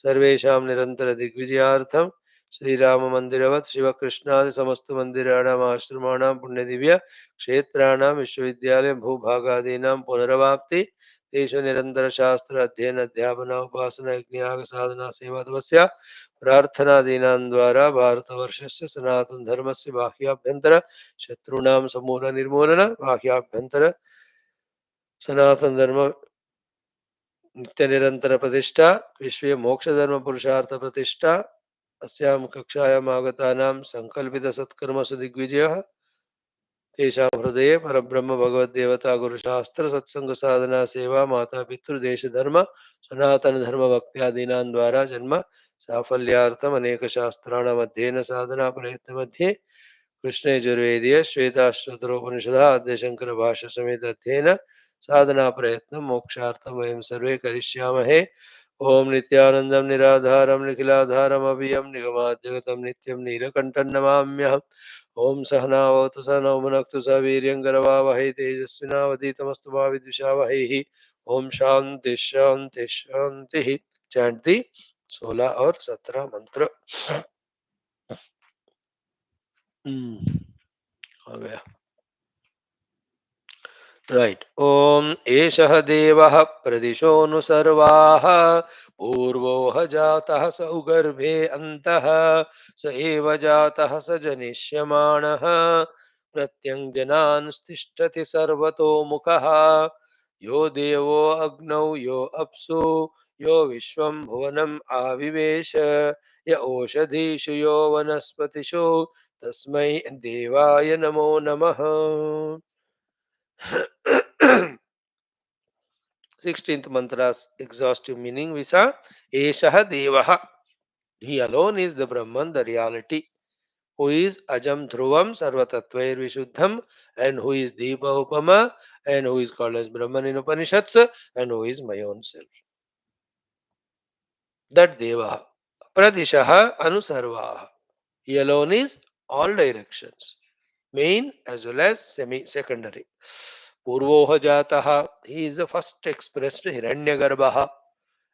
सर्वेषां निरंतर दिग्विजयार्थम श्रीराम मंदिरवत् शिवकृष्णादि समस्त मंदिराणाम् आश्रमाणां पुण्यदिव्य क्षेत्राणां विश्वविद्यालय भूभागादीनां पुनरवाप्ति तेषु निरंतर शास्त्र अध्ययन अध्यापन उपासना यज्ञ साधना सेवा तपस्या प्रार्थनादीनां द्वारा भारतवर्षस्य सनातन धर्मस्य बाह्याभ्यन्तर शत्रूणां समूल निर्मूलन बाह्याभ्यन्तर सनातन धर्म नित्य निरंतर प्रतिष्ठा विश्व मोक्ष धर्म पुरुषार्थ प्रतिष्ठा अस्यां कक्षायाम् आगतानां संकल्पित सत्कर्मसु दिग्विजयः तेषां हृदये परब्रह्म भगवद्देवता गुरुशास्त्र सत्संग साधना सेवा माता पितृदेश धर्म सनातन धर्म भक्त्यादीनां द्वारा जन्म साफल्यार्थम अनेक शास्त्राणाम् अध्ययन साधना प्रयत्न मध्ये कृष्ण यजुर्वेदीय श्वेताश्वतरोपनिषद आद्य शंकर भाष्य समेत अध्ययन साधना प्रयत्न मोक्षार्थम वयं सर्वे करिष्यामहे। ओम नित्यानंदं निराधारं निखिलाधारम् अभियं निगमाद्यगतं नित्यं नीलकण्ठं नमाम्यहम्। ओम सहनावतु सहनौ भुनक्तु सह वीर्यं करवावहै तेजस्विनावधीतमस्तु मा विद्विषावहैः। ओम शांति शांति शांति। चैंट दी 16 और 17 मंत्र। हो गया राइट। ओम एषः देवः प्रदिशोऽनु सर्वाः पूर्वो ह जातः स उगर्भे अन्तः स एव जातः स जनिष्यमाणः प्रत्यङ्जनान् तिष्ठति सर्वतोमुखः यो देवो अग्नौ यो अप्सु यो विश्वं भुवनम् आविवेश य ओषधीषु यो वनस्पतिषु तस्मै देवाय नमो नमः। 16th mantra's exhaustive meaning we saw. Eshaha Devaha. He alone is the Brahman, the reality, who is Ajam Dhruvam Sarvatattvair Vishuddham, and who is Deepa Upama, and who is called as Brahman in Upanishads, and who is my own self. That Devaha. Pradishaha Anusarvaha. He alone is all directions, main as well as secondary. Purvoha Jataha. He is the first expressed Hiranyagarbha.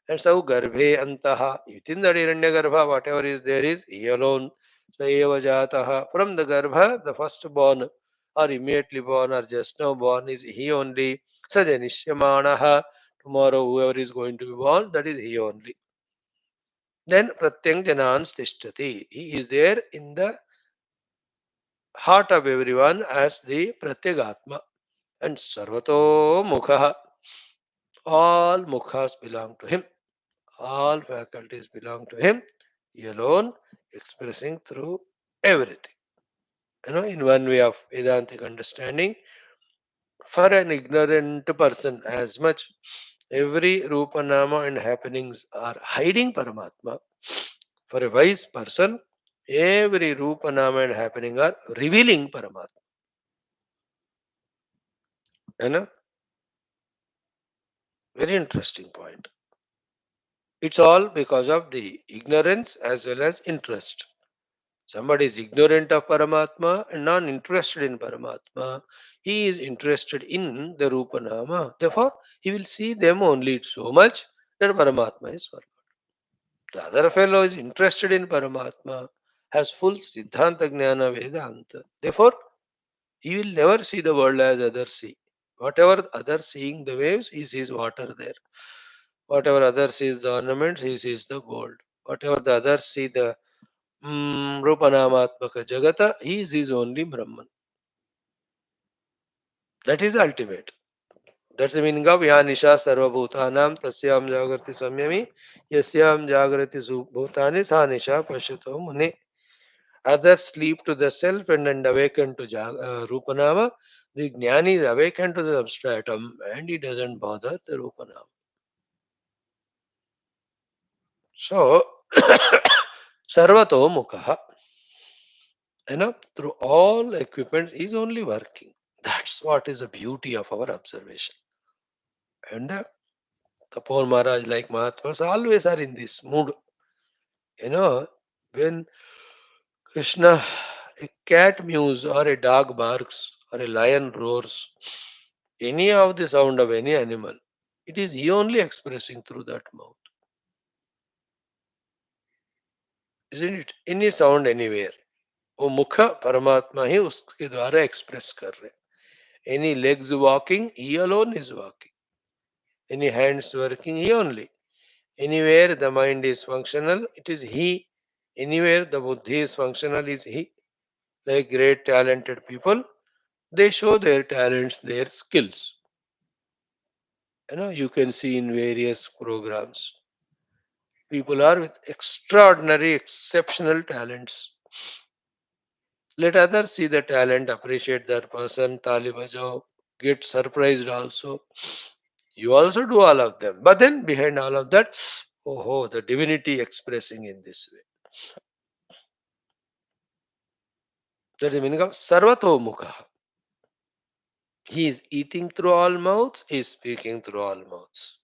And so Garbhe Antaha, within the Hiranyagarbha, whatever is there is he alone. So Eva Jataha, from the Garbha, the first born or immediately born or just now born is he only. Sajanishyamanaha, tomorrow whoever is going to be born, that is he only. Then Pratyang Janans Tishtati, he is there in the heart of everyone as the Pratyagatma. And Sarvato Mukha, all Mukhas belong to him. All faculties belong to him. He alone expressing through everything. In one way of Vedantic understanding, For an ignorant person, as much every Rupanama and happenings are hiding Paramatma. For a wise person, every Rupanama and happening are revealing Paramatma. You know? Very interesting point. It's all because of the ignorance as well as interest. Somebody is ignorant of Paramatma and not interested in Paramatma. He is interested in the Rupanama. Therefore, he will see them only so much that Paramatma is forgotten. The other fellow is interested in Paramatma, has full Siddhanta Jnana Vedanta. Therefore, he will never see the world as others see. Whatever others seeing the waves, he sees water there. Whatever others sees the ornaments, he sees the gold. Whatever the others see the Rupanamatmaka Jagata, he sees only Brahman. That is ultimate. That's the meaning of Yanisha Sarvabhutanam Tasyam Jagrati Samyami Yasyam Jagrati Bhutani Sanisha Pashyato Mune. Others sleep to the self and awaken to Rupanama. The Jnani is awakened to the substratum and he doesn't bother the Rupanama. So, Sarvato Mukha, through all equipments, is only working. That's what is the beauty of our observation. And Tapon Maharaj, like Mahatmas, always are in this mood. You know, when Krishna, a cat mews or a dog barks or a lion roars, any of the sound of any animal, it is he only expressing through that mouth. Isn't it? Any sound anywhere. वो मुख परमात्मा ही उसके द्वारा express कर रहे. Any legs walking, he alone is walking. Any hands working, he only. Anywhere the mind is functional, it is he. Anywhere the buddhi is functional, is he. Like great talented people, they show their talents, their skills. You can see in various programs. People are with extraordinary, exceptional talents. Let others see the talent, appreciate that person, tali bajao, get surprised also. You also do all of them. But then behind all of that, oh, the divinity expressing in this way. That's the meaning of Sarvato Mukha. He is eating through all mouths, he is speaking through all mouths.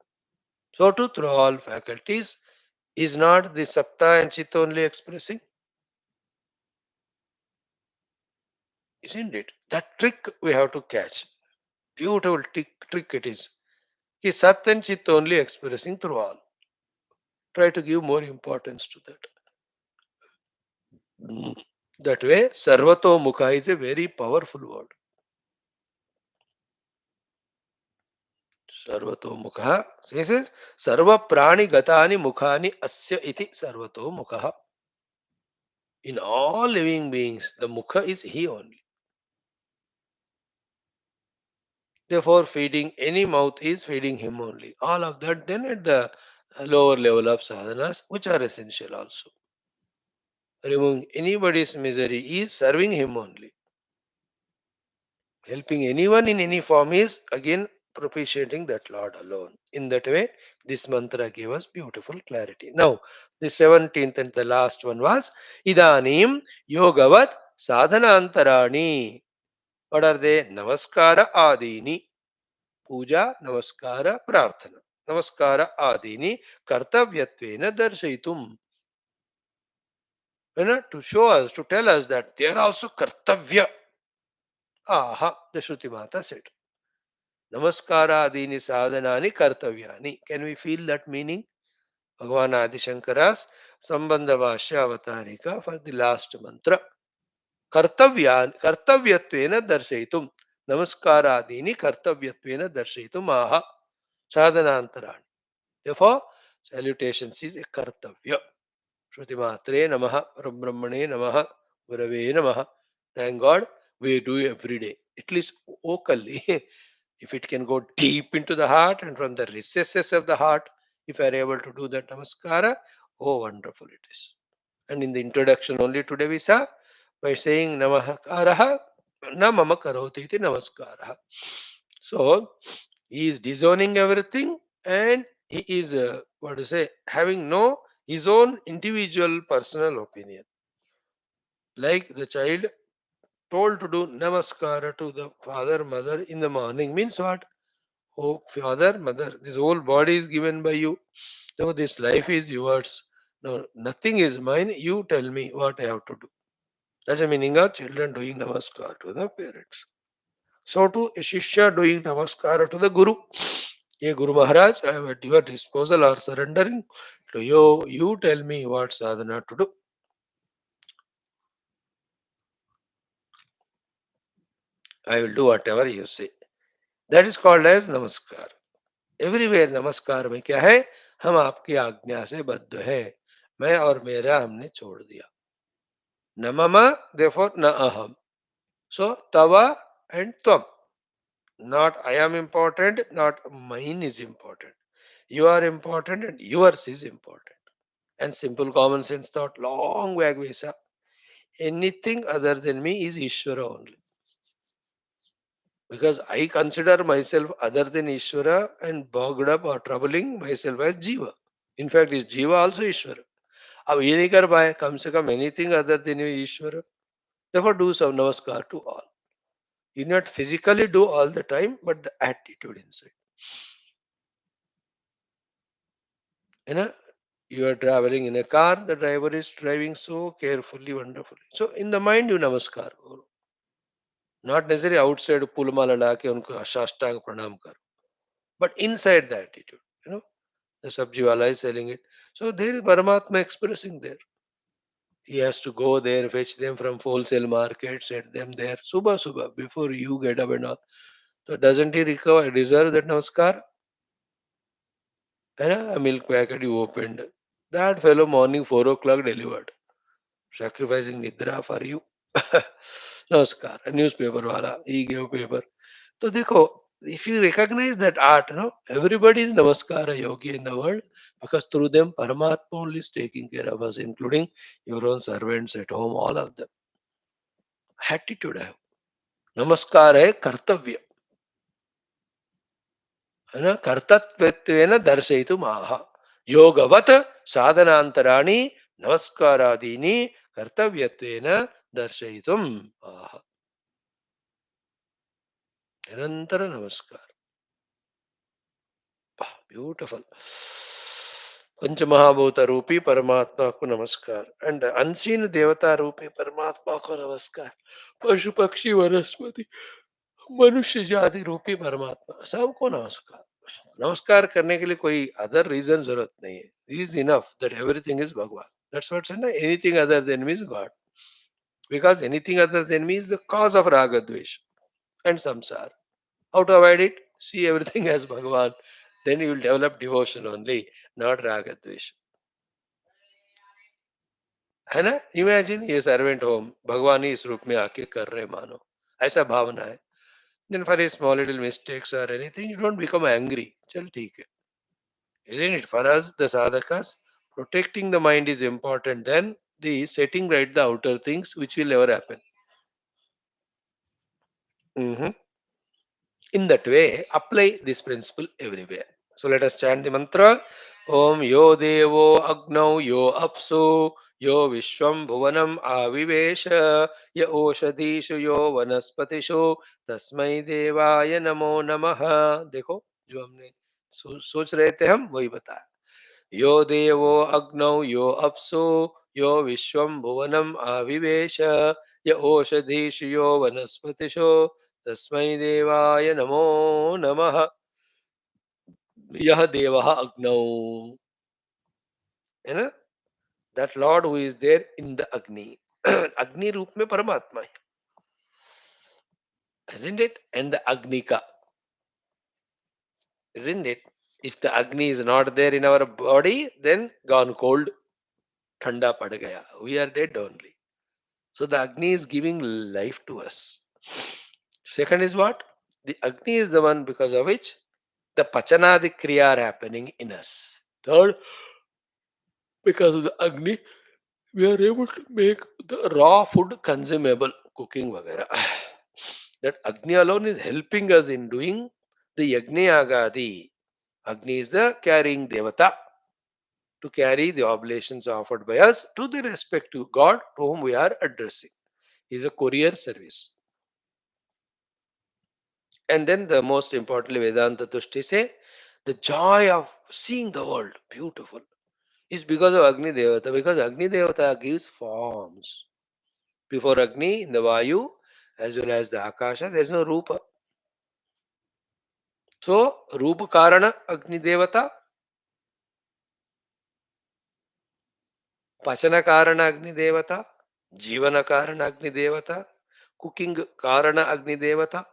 So too through all faculties is not the Satta and Chit only expressing, isn't it? That trick we have to catch. Beautiful trick it is. He Sat and Chit only expressing through all. Try to give more importance to that. That way, Sarvato Mukha is a very powerful word. Sarvato Mukha says Sarva Prani Gatani Mukhani Asya iti Sarvato Mukha. In all living beings, the Mukha is he only. Therefore, feeding any mouth is feeding him only. All of that then at the lower level of sadhanas, which are essential also. Removing anybody's misery is serving him only. Helping anyone in any form is again propitiating that Lord alone. In that way, this mantra gave us beautiful clarity. Now, the 17th and the last one was Idanim Yogavat Sadhanantarani. What are they? Namaskara Adini. Puja, Namaskara, Prarthana. Namaskara Adini Kartavyattvena Darshitum. To show us, to tell us that they are also Kartavya. Aha, the Shruti Mata said. Namaskaradini sadhanani kartavyani. Can we feel that meaning? Bhagavan Adi Shankara's Sambandha Bhashya for the last mantra. Kartavyatvena darshitum. Namaskaradini kartavyatvena darshitum aha sadhanantarani. Therefore, salutations is a kartavya. Shruti Matre Namaha, Brahmane Namaha, Gurave Namaha. Thank God we do every day, at least vocally. If it can go deep into the heart and from the recesses of the heart, if I are able to do that namaskara, oh, wonderful it is. And in the introduction only today we saw by saying Namakaraha, Namama Karoti iti Namaskaraha. So he is disowning everything, and he is what to say, having no his own individual personal opinion. Like the child told to do namaskara to the father mother in the morning means what? Oh father mother, this whole body is given by you. So this life is yours. No, nothing is mine. You tell me what I have to do. That's the meaning of children doing namaskar to the parents. So to a Shishya doing namaskar to the Guru. Hey Guru Maharaj, I am at your disposal or surrendering to you. You tell me what sadhana to do. I will do whatever you say. That is called as namaskar. Everywhere नमस्कार में क्या है? हम आपकी आज्ञा से बद्ध है, मैं और मेरा हमने छोड़ दिया. न मम, therefore न अहम. So tava and tvam. Not I am important, not mine is important. You are important and yours is important. And simple common sense thought, long Vagvesa. Anything other than me is Ishvara only. Because I consider myself other than Ishvara and bogged up or troubling myself as Jiva. In fact, is Jiva also Ishvara? अब ये नहीं कर पाए, कम से कम anything other than you Ishwar. Therefore do some namaskar to all. You not physically do all the time, but the attitude inside. You know, you are traveling in a car, the driver is driving so carefully, wonderfully. So in the mind you namaskar. Not necessarily outside pulmala la ke unko ashashtang pranam kar. But inside the attitude, you know, the Sabjiwala is selling it. So there is Paramatma expressing there. He has to go there, fetch them from wholesale market, set them there. Subha Subha, before you get up and all. So doesn't he recover, deserve that namaskar? A milk packet you opened. That fellow morning 4 o'clock delivered. Sacrificing Nidra for you. Namaskar. A newspaper wala, he gave paper. So देखो, if you recognize that art, no, everybody is namaskara yogi in the world because through them Paramatma only is taking care of us, including your own servants at home, all of them. Attitude है. नमस्कार है कर्तव्य, है ना, कर्तव्यत्वेन दर्शयितुम् आह. योगवत् साधनान्तराणि नमस्कारादीनि कर्तव्यत्वेन दर्शयितुम् आह. निरंतर नमस्कार. Beautiful. पंचमहाभूत रूपी परमात्मा को नमस्कार एंड अनसीन देवता रूपी परमात्मा को नमस्कार. पशु पक्षी वनस्पति मनुष्य जाति रूपी परमात्मा सबको नमस्कार. नमस्कार करने के लिए कोई अदर रीजन जरूरत नहीं है. Is enough that everything is भगवान. दैट्स व्हाट सेड ना, anything other than me is God. Because anything other than me is the cause of राग द्वेष and samsara. How to avoid it? See everything as Bhagavan. Then you will develop devotion only, not raga dvesha. है ना? Imagine ये servant home, भगवान ही इस रूप में आके कर रहे मानो, ऐसा भावना है. Then for a small little mistakes or anything, you don't become angry. चल ठीक है. Isn't it? For us, the sadhakas, protecting the mind is important than the setting right the outer things, which will never happen. Mhm. In that way, apply this principle everywhere. So let us chant the mantra. Om yo devo agno yo apsu yo vishwam bhuvanam avivesha ya oshadishu yo वनस्पतिषु तस्मै देवाय नमो नमः. देखो, जो हमने सोच रहे थे हम वही बताया. यो देवो अग्नौ यो अप्सु यो विश्वं भुवनम् आविवेश य ओषधीषु यो वनस्पतिषु तस्मै देवाय नमो नमः. यह देवः अग्नौ, है ना, that lord who is there in the Agni. अग्नि रूप में परमात्मा है, isn't it? And the agnika, isn't it? If the agni is not there in our body, then gone cold, ठंडा पड़ गया, we are dead only. So the Agni is giving life to us. Second is what? The Agni is the one because of which the Pachanadi Kriya are happening in us. Third, because of the Agni, we are able to make the raw food consumable, cooking वगैरह. That Agni alone is helping us in doing the Yagni Agadi. Agni is the carrying Devata to carry the oblations offered by us to the respective God to whom we are addressing. He is a courier service. And then the most importantly, Vedanta Tushti say, the joy of seeing the world beautiful is because of Agni Devata, because Agni Devata gives forms. Before Agni, in the Vayu, as well as the Akasha, there is no Rupa. So, Rupa Karana Agni Devata, Pachana Karana Agni Devata, Jivana Karana Agni Devata, Cooking Karana Agni Devata.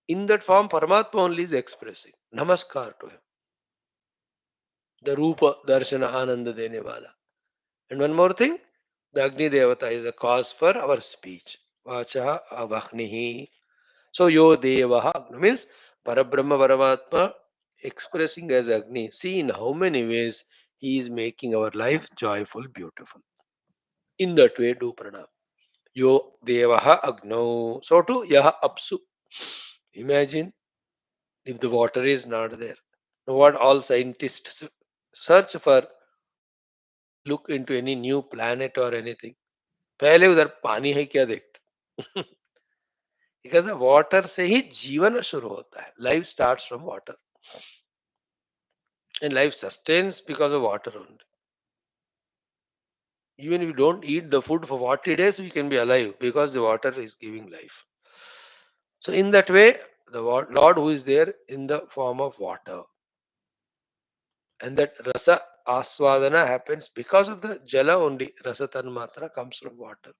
In that form, Paramatma only is expressing. Namaskar to him. The Rupa Darshana Ananda Dene Wala. And one more thing, the Agni Devata is a cause for our speech. Vacha avahnihi. So yo devaha Agni means Parabrahma Paramatma expressing as Agni. See in how many ways he is making our life joyful, beautiful. In that way, do pranam. Yo devaha agno. So to yaha apsu. Imagine if the water is not there. What all scientists search for, look into any new planet or anything. पहले उधर पानी है क्या देखते. Because water से ही जीवन शुरू होता है. Life starts from water and life sustains because of water only. Even if you don't eat the food for 40 days, we can be alive because the water is giving life. So, in that way, the Lord who is there in the form of water, and that rasa aswadana happens because of the jala only. Rasa tanmatra comes from water.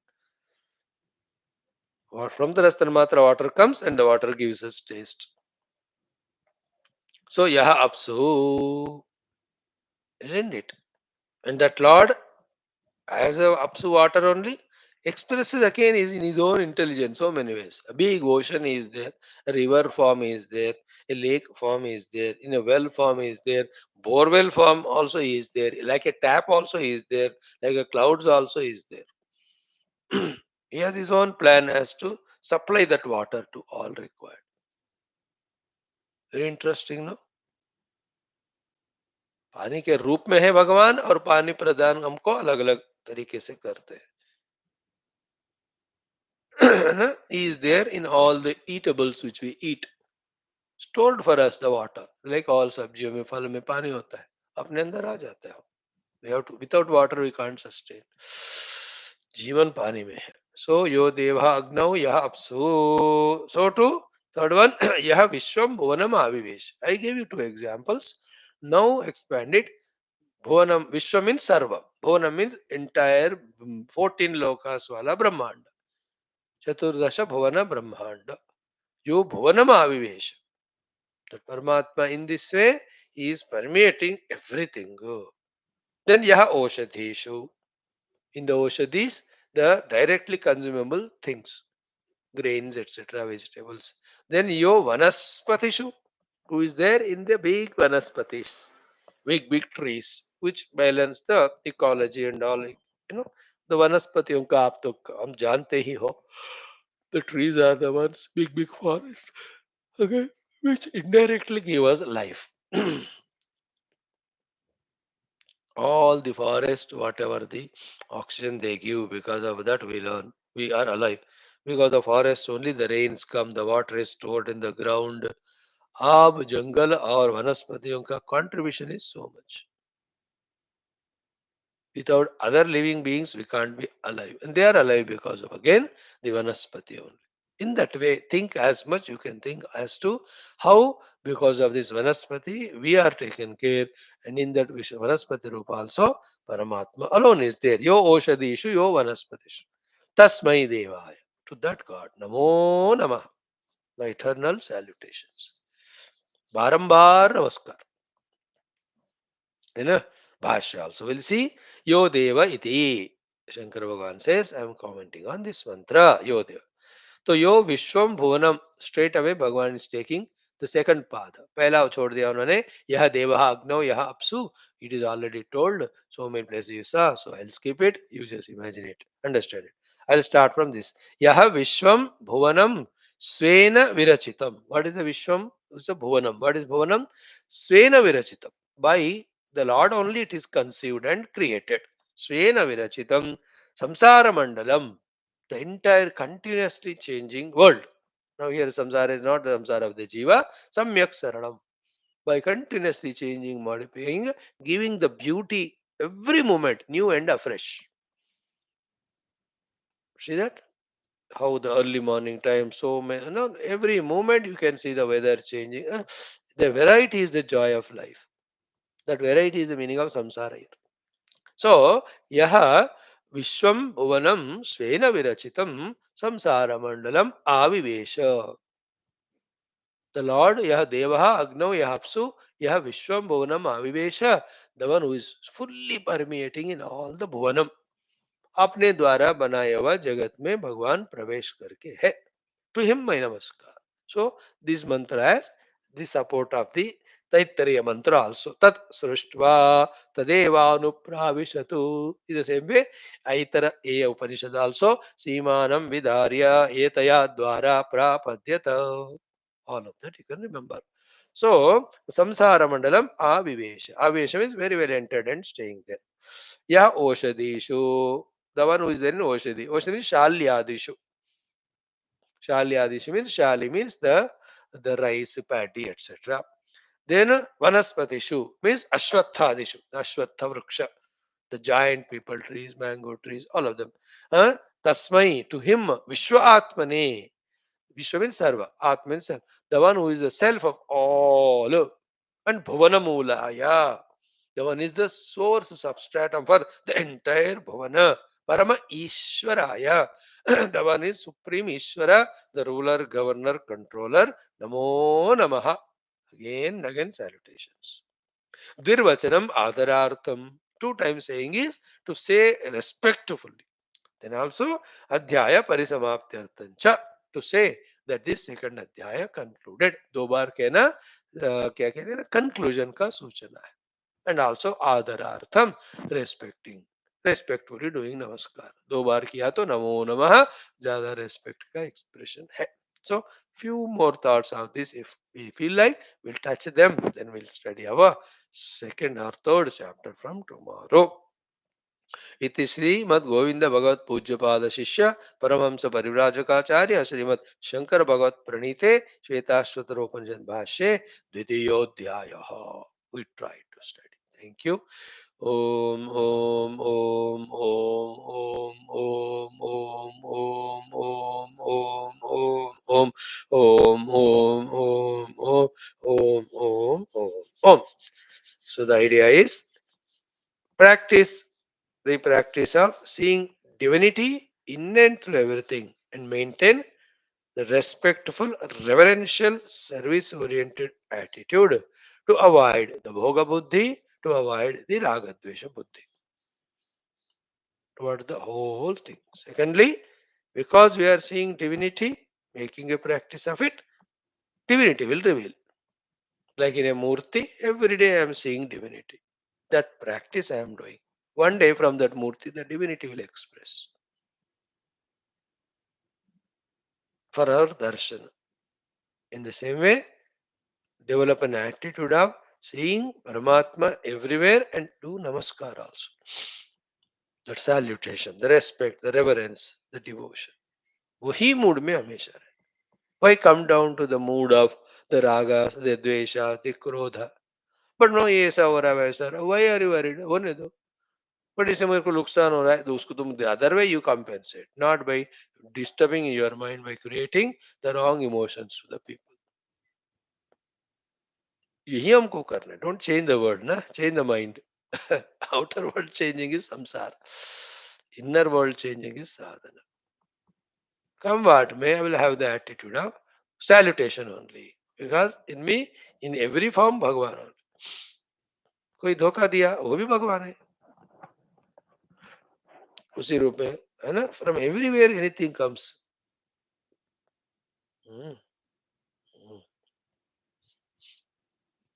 Or from the rasa tanmatra, water comes and the water gives us taste. So, yaha apsu, isn't it? And that Lord, as a apsu water only, expresses again is in his own intelligence so many ways. A big ocean is there, a river form is there, a lake form is there, in a well form is there, borewell form also is there, like a tap also is there, like a clouds also is there. He has his own plan as to supply that water to all required. Very interesting, no? पानी के रूप में है भगवान और पानी प्रदान हमको अलग अलग तरीके से करते हैं. He is there in all the eatables which we eat. Stored for us the water. Like all सब्जियों में फल में पानी होता है. अपने अंदर आ जाता है. We have to, without water we can't sustain. जीवन पानी में है. So यो देवा अग्नौ यह अपसु. So too, third one, यह विश्वम भुवनम आविवेश. I gave you two examples. Now expand it. Bhuvanam, Vishwa means Sarva. Bhuvanam means entire 14 lokas wala Brahmanda. Chaturdasha Bhuvana Brahmanda. Jo Bhuvanam Avivesh. That Paramatma in this way is permeating everything. Then Yaha Oshadhishu. In the Oshadhis, the directly consumable things, grains, etc., vegetables. Then Yo Vanaspatishu, who is there in the big Vanaspatis, big trees, which balance the ecology and all. The वनस्पतियों का आप तो हम जानते ही हो. The trees are the ones, big forests, okay, which indirectly give us life. All the forest, whatever the oxygen they give, because of that we learn we are alive. Because the forest only the rains come, the water is stored in the ground. Ab jungle or vanaspatiyon ka contribution is so much. Without other living beings, we can't be alive. And they are alive because of, again, the Vanaspati only. In that way, think as much you can think as to how, because of this Vanaspati, we are taken care. And in that Vanaspati Rupa also, Paramatma alone is there. Yo Oshadishu, Yo Vanaspatishu. Tasmai Devaya. To that God. Namo Namaha. My eternal salutations. Barambar Namaskar. In a Bhashya also we'll see Yo Deva iti. Shankara Bhagavan says, I am commenting on this mantra, Yo Deva. So Yo Vishwam Bhuvanam, straight away Bhagavan is taking the second path. पहला छोड़ दिया उन्होंने, यह देवः अग्नौ यह अपसु. It is already told so many places you saw, so I'll skip it. You just imagine it, understand it. I'll start from this. Yaha Vishwam Bhuvanam Svena Virachitam. What is the Vishwam? It's a Bhuvanam. What is Bhuvanam? Svena Virachitam. By the Lord only it is conceived and created. Svena Virachitam Samsara Mandalam. The entire continuously changing world. Now here samsara is not the samsara of the jiva. Samyak Saranam. By continuously changing, modifying, giving the beauty every moment, new and afresh. See that? How the early morning time, so many, every moment you can see the weather changing. The variety is the joy of life. That variety is the meaning of samsara here. So, yaha Vishwam Bhuvanam Svena Virachitam Samsara Mandalam Avivesha. The Lord, Yaha Devaha Agno Yahapsu, Yaha Vishwam Bhuvanam Avivesha, the one who is fully permeating in all the Bhuvanam. अपने द्वारा बनाया हुआ जगत में भगवान प्रवेश करके है. To him my namaskar. So this mantra has the support of the Taittiriya mantra also. Tat sruštva tadevanupravishatu. In the same way, Aitara Eya Upanishad also Simanam Vidharya Etaya Dvara Prapadyata. All of that you can remember. So Samsara Mandalam Avivesha. Avivesha is very well entered and staying there. Ya Oshadishu. The one who is there in Oshadi. Oshadi is Shalyadishu. Shalyadishu means Shali means the rice, paddy, etc. Then Vanaspatishu means Ashwathadishu, the Ashwatha Vriksha, the giant people trees, mango trees, all of them. Tasmai, to him, Vishwa Atmane. Vishwa means Sarva, Atma means Self. The one who is the self of all. And Bhuvanamulaya. The one is the source substratum for the entire Bhavana. Parama Ishwaraya. The one is Supreme Ishvara, the ruler, governor, controller. Namo Namaha. Again and again salutations. Dirvachanam Adarartham. Two times saying is to say respectfully. Then also Adhyaya Parisamaptyarthancha. To say that this second Adhyaya concluded. दो बार कहना क्या कहते हैं ना conclusion का सूचना है. And also आदरार्थम respecting, respectfully doing namaskar. दो बार किया तो नमो नमः ज्यादा respect का expression है. So few more thoughts of this if we feel like we'll touch them, then we'll study our second or third chapter from tomorrow. इति श्रीमद् गोविंद भगवत पूज्यपाद शिष्य परमहंस परिव्राजकाचार्य श्रीमद् शंकर भगवत प्रणीते श्वेताश्वतरोपनिषद भाष्ये द्वितीयोऽध्यायः. We try to study. Thank you. Om Om Om Om Om Om Om Om Om Om Om Om Om Om Om Om Om Om. So the idea is practice the practice of seeing divinity in and through everything and maintain the respectful, reverential, service oriented attitude to avoid the bhoga buddhi, to avoid the raga dvesha buddhi towards the whole thing. Secondly, because we are seeing divinity, making a practice of it, divinity will reveal. Like in a murti, every day I am seeing divinity. That practice I am doing. One day from that murti, the divinity will express for our darshan. In the same way, develop an attitude of seeing Paramatma everywhere and do namaskar also. That salutation, the respect, the reverence, the devotion. वही mood में हमेशा रहे. Why come down to the mood of the ragas, the dveshas, the krodha? But no, ये ऐसा हो रहा है वैसा हो रहा है. Why are you worried? होने दो. But इससे मेरे को नुकसान हो रहा है तो उसको तुम the other way you compensate, not by disturbing your mind by creating the wrong emotions to the people. यही हमको करना है. डोंट चेंज द वर्ड ना, change the mind. Outer world changing is sansar, inner world changing is sadhana. Come what may, I will have the attitude of salutation only. Because in me, in every form, भगवान only. कोई धोखा दिया वो भी भगवान है उसी रूप में, है ना. From everywhere anything comes.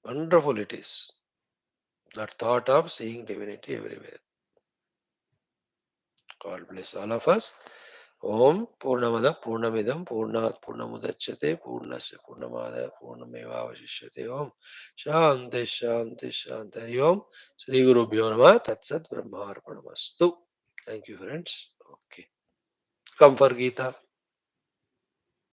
Wonderful it is. That thought of seeing divinity everywhere. God bless all of us. Om Purnamada Purnamidam Purnat Purnamudachyate Purnasya Purnamada Purnamevavashishyate Om Shanti Shanti Shanti Hari Om Shri Gurubhyo Namah Tatsat Brahmarpanamastu. Thank you, friends. Okay. Come for Gita.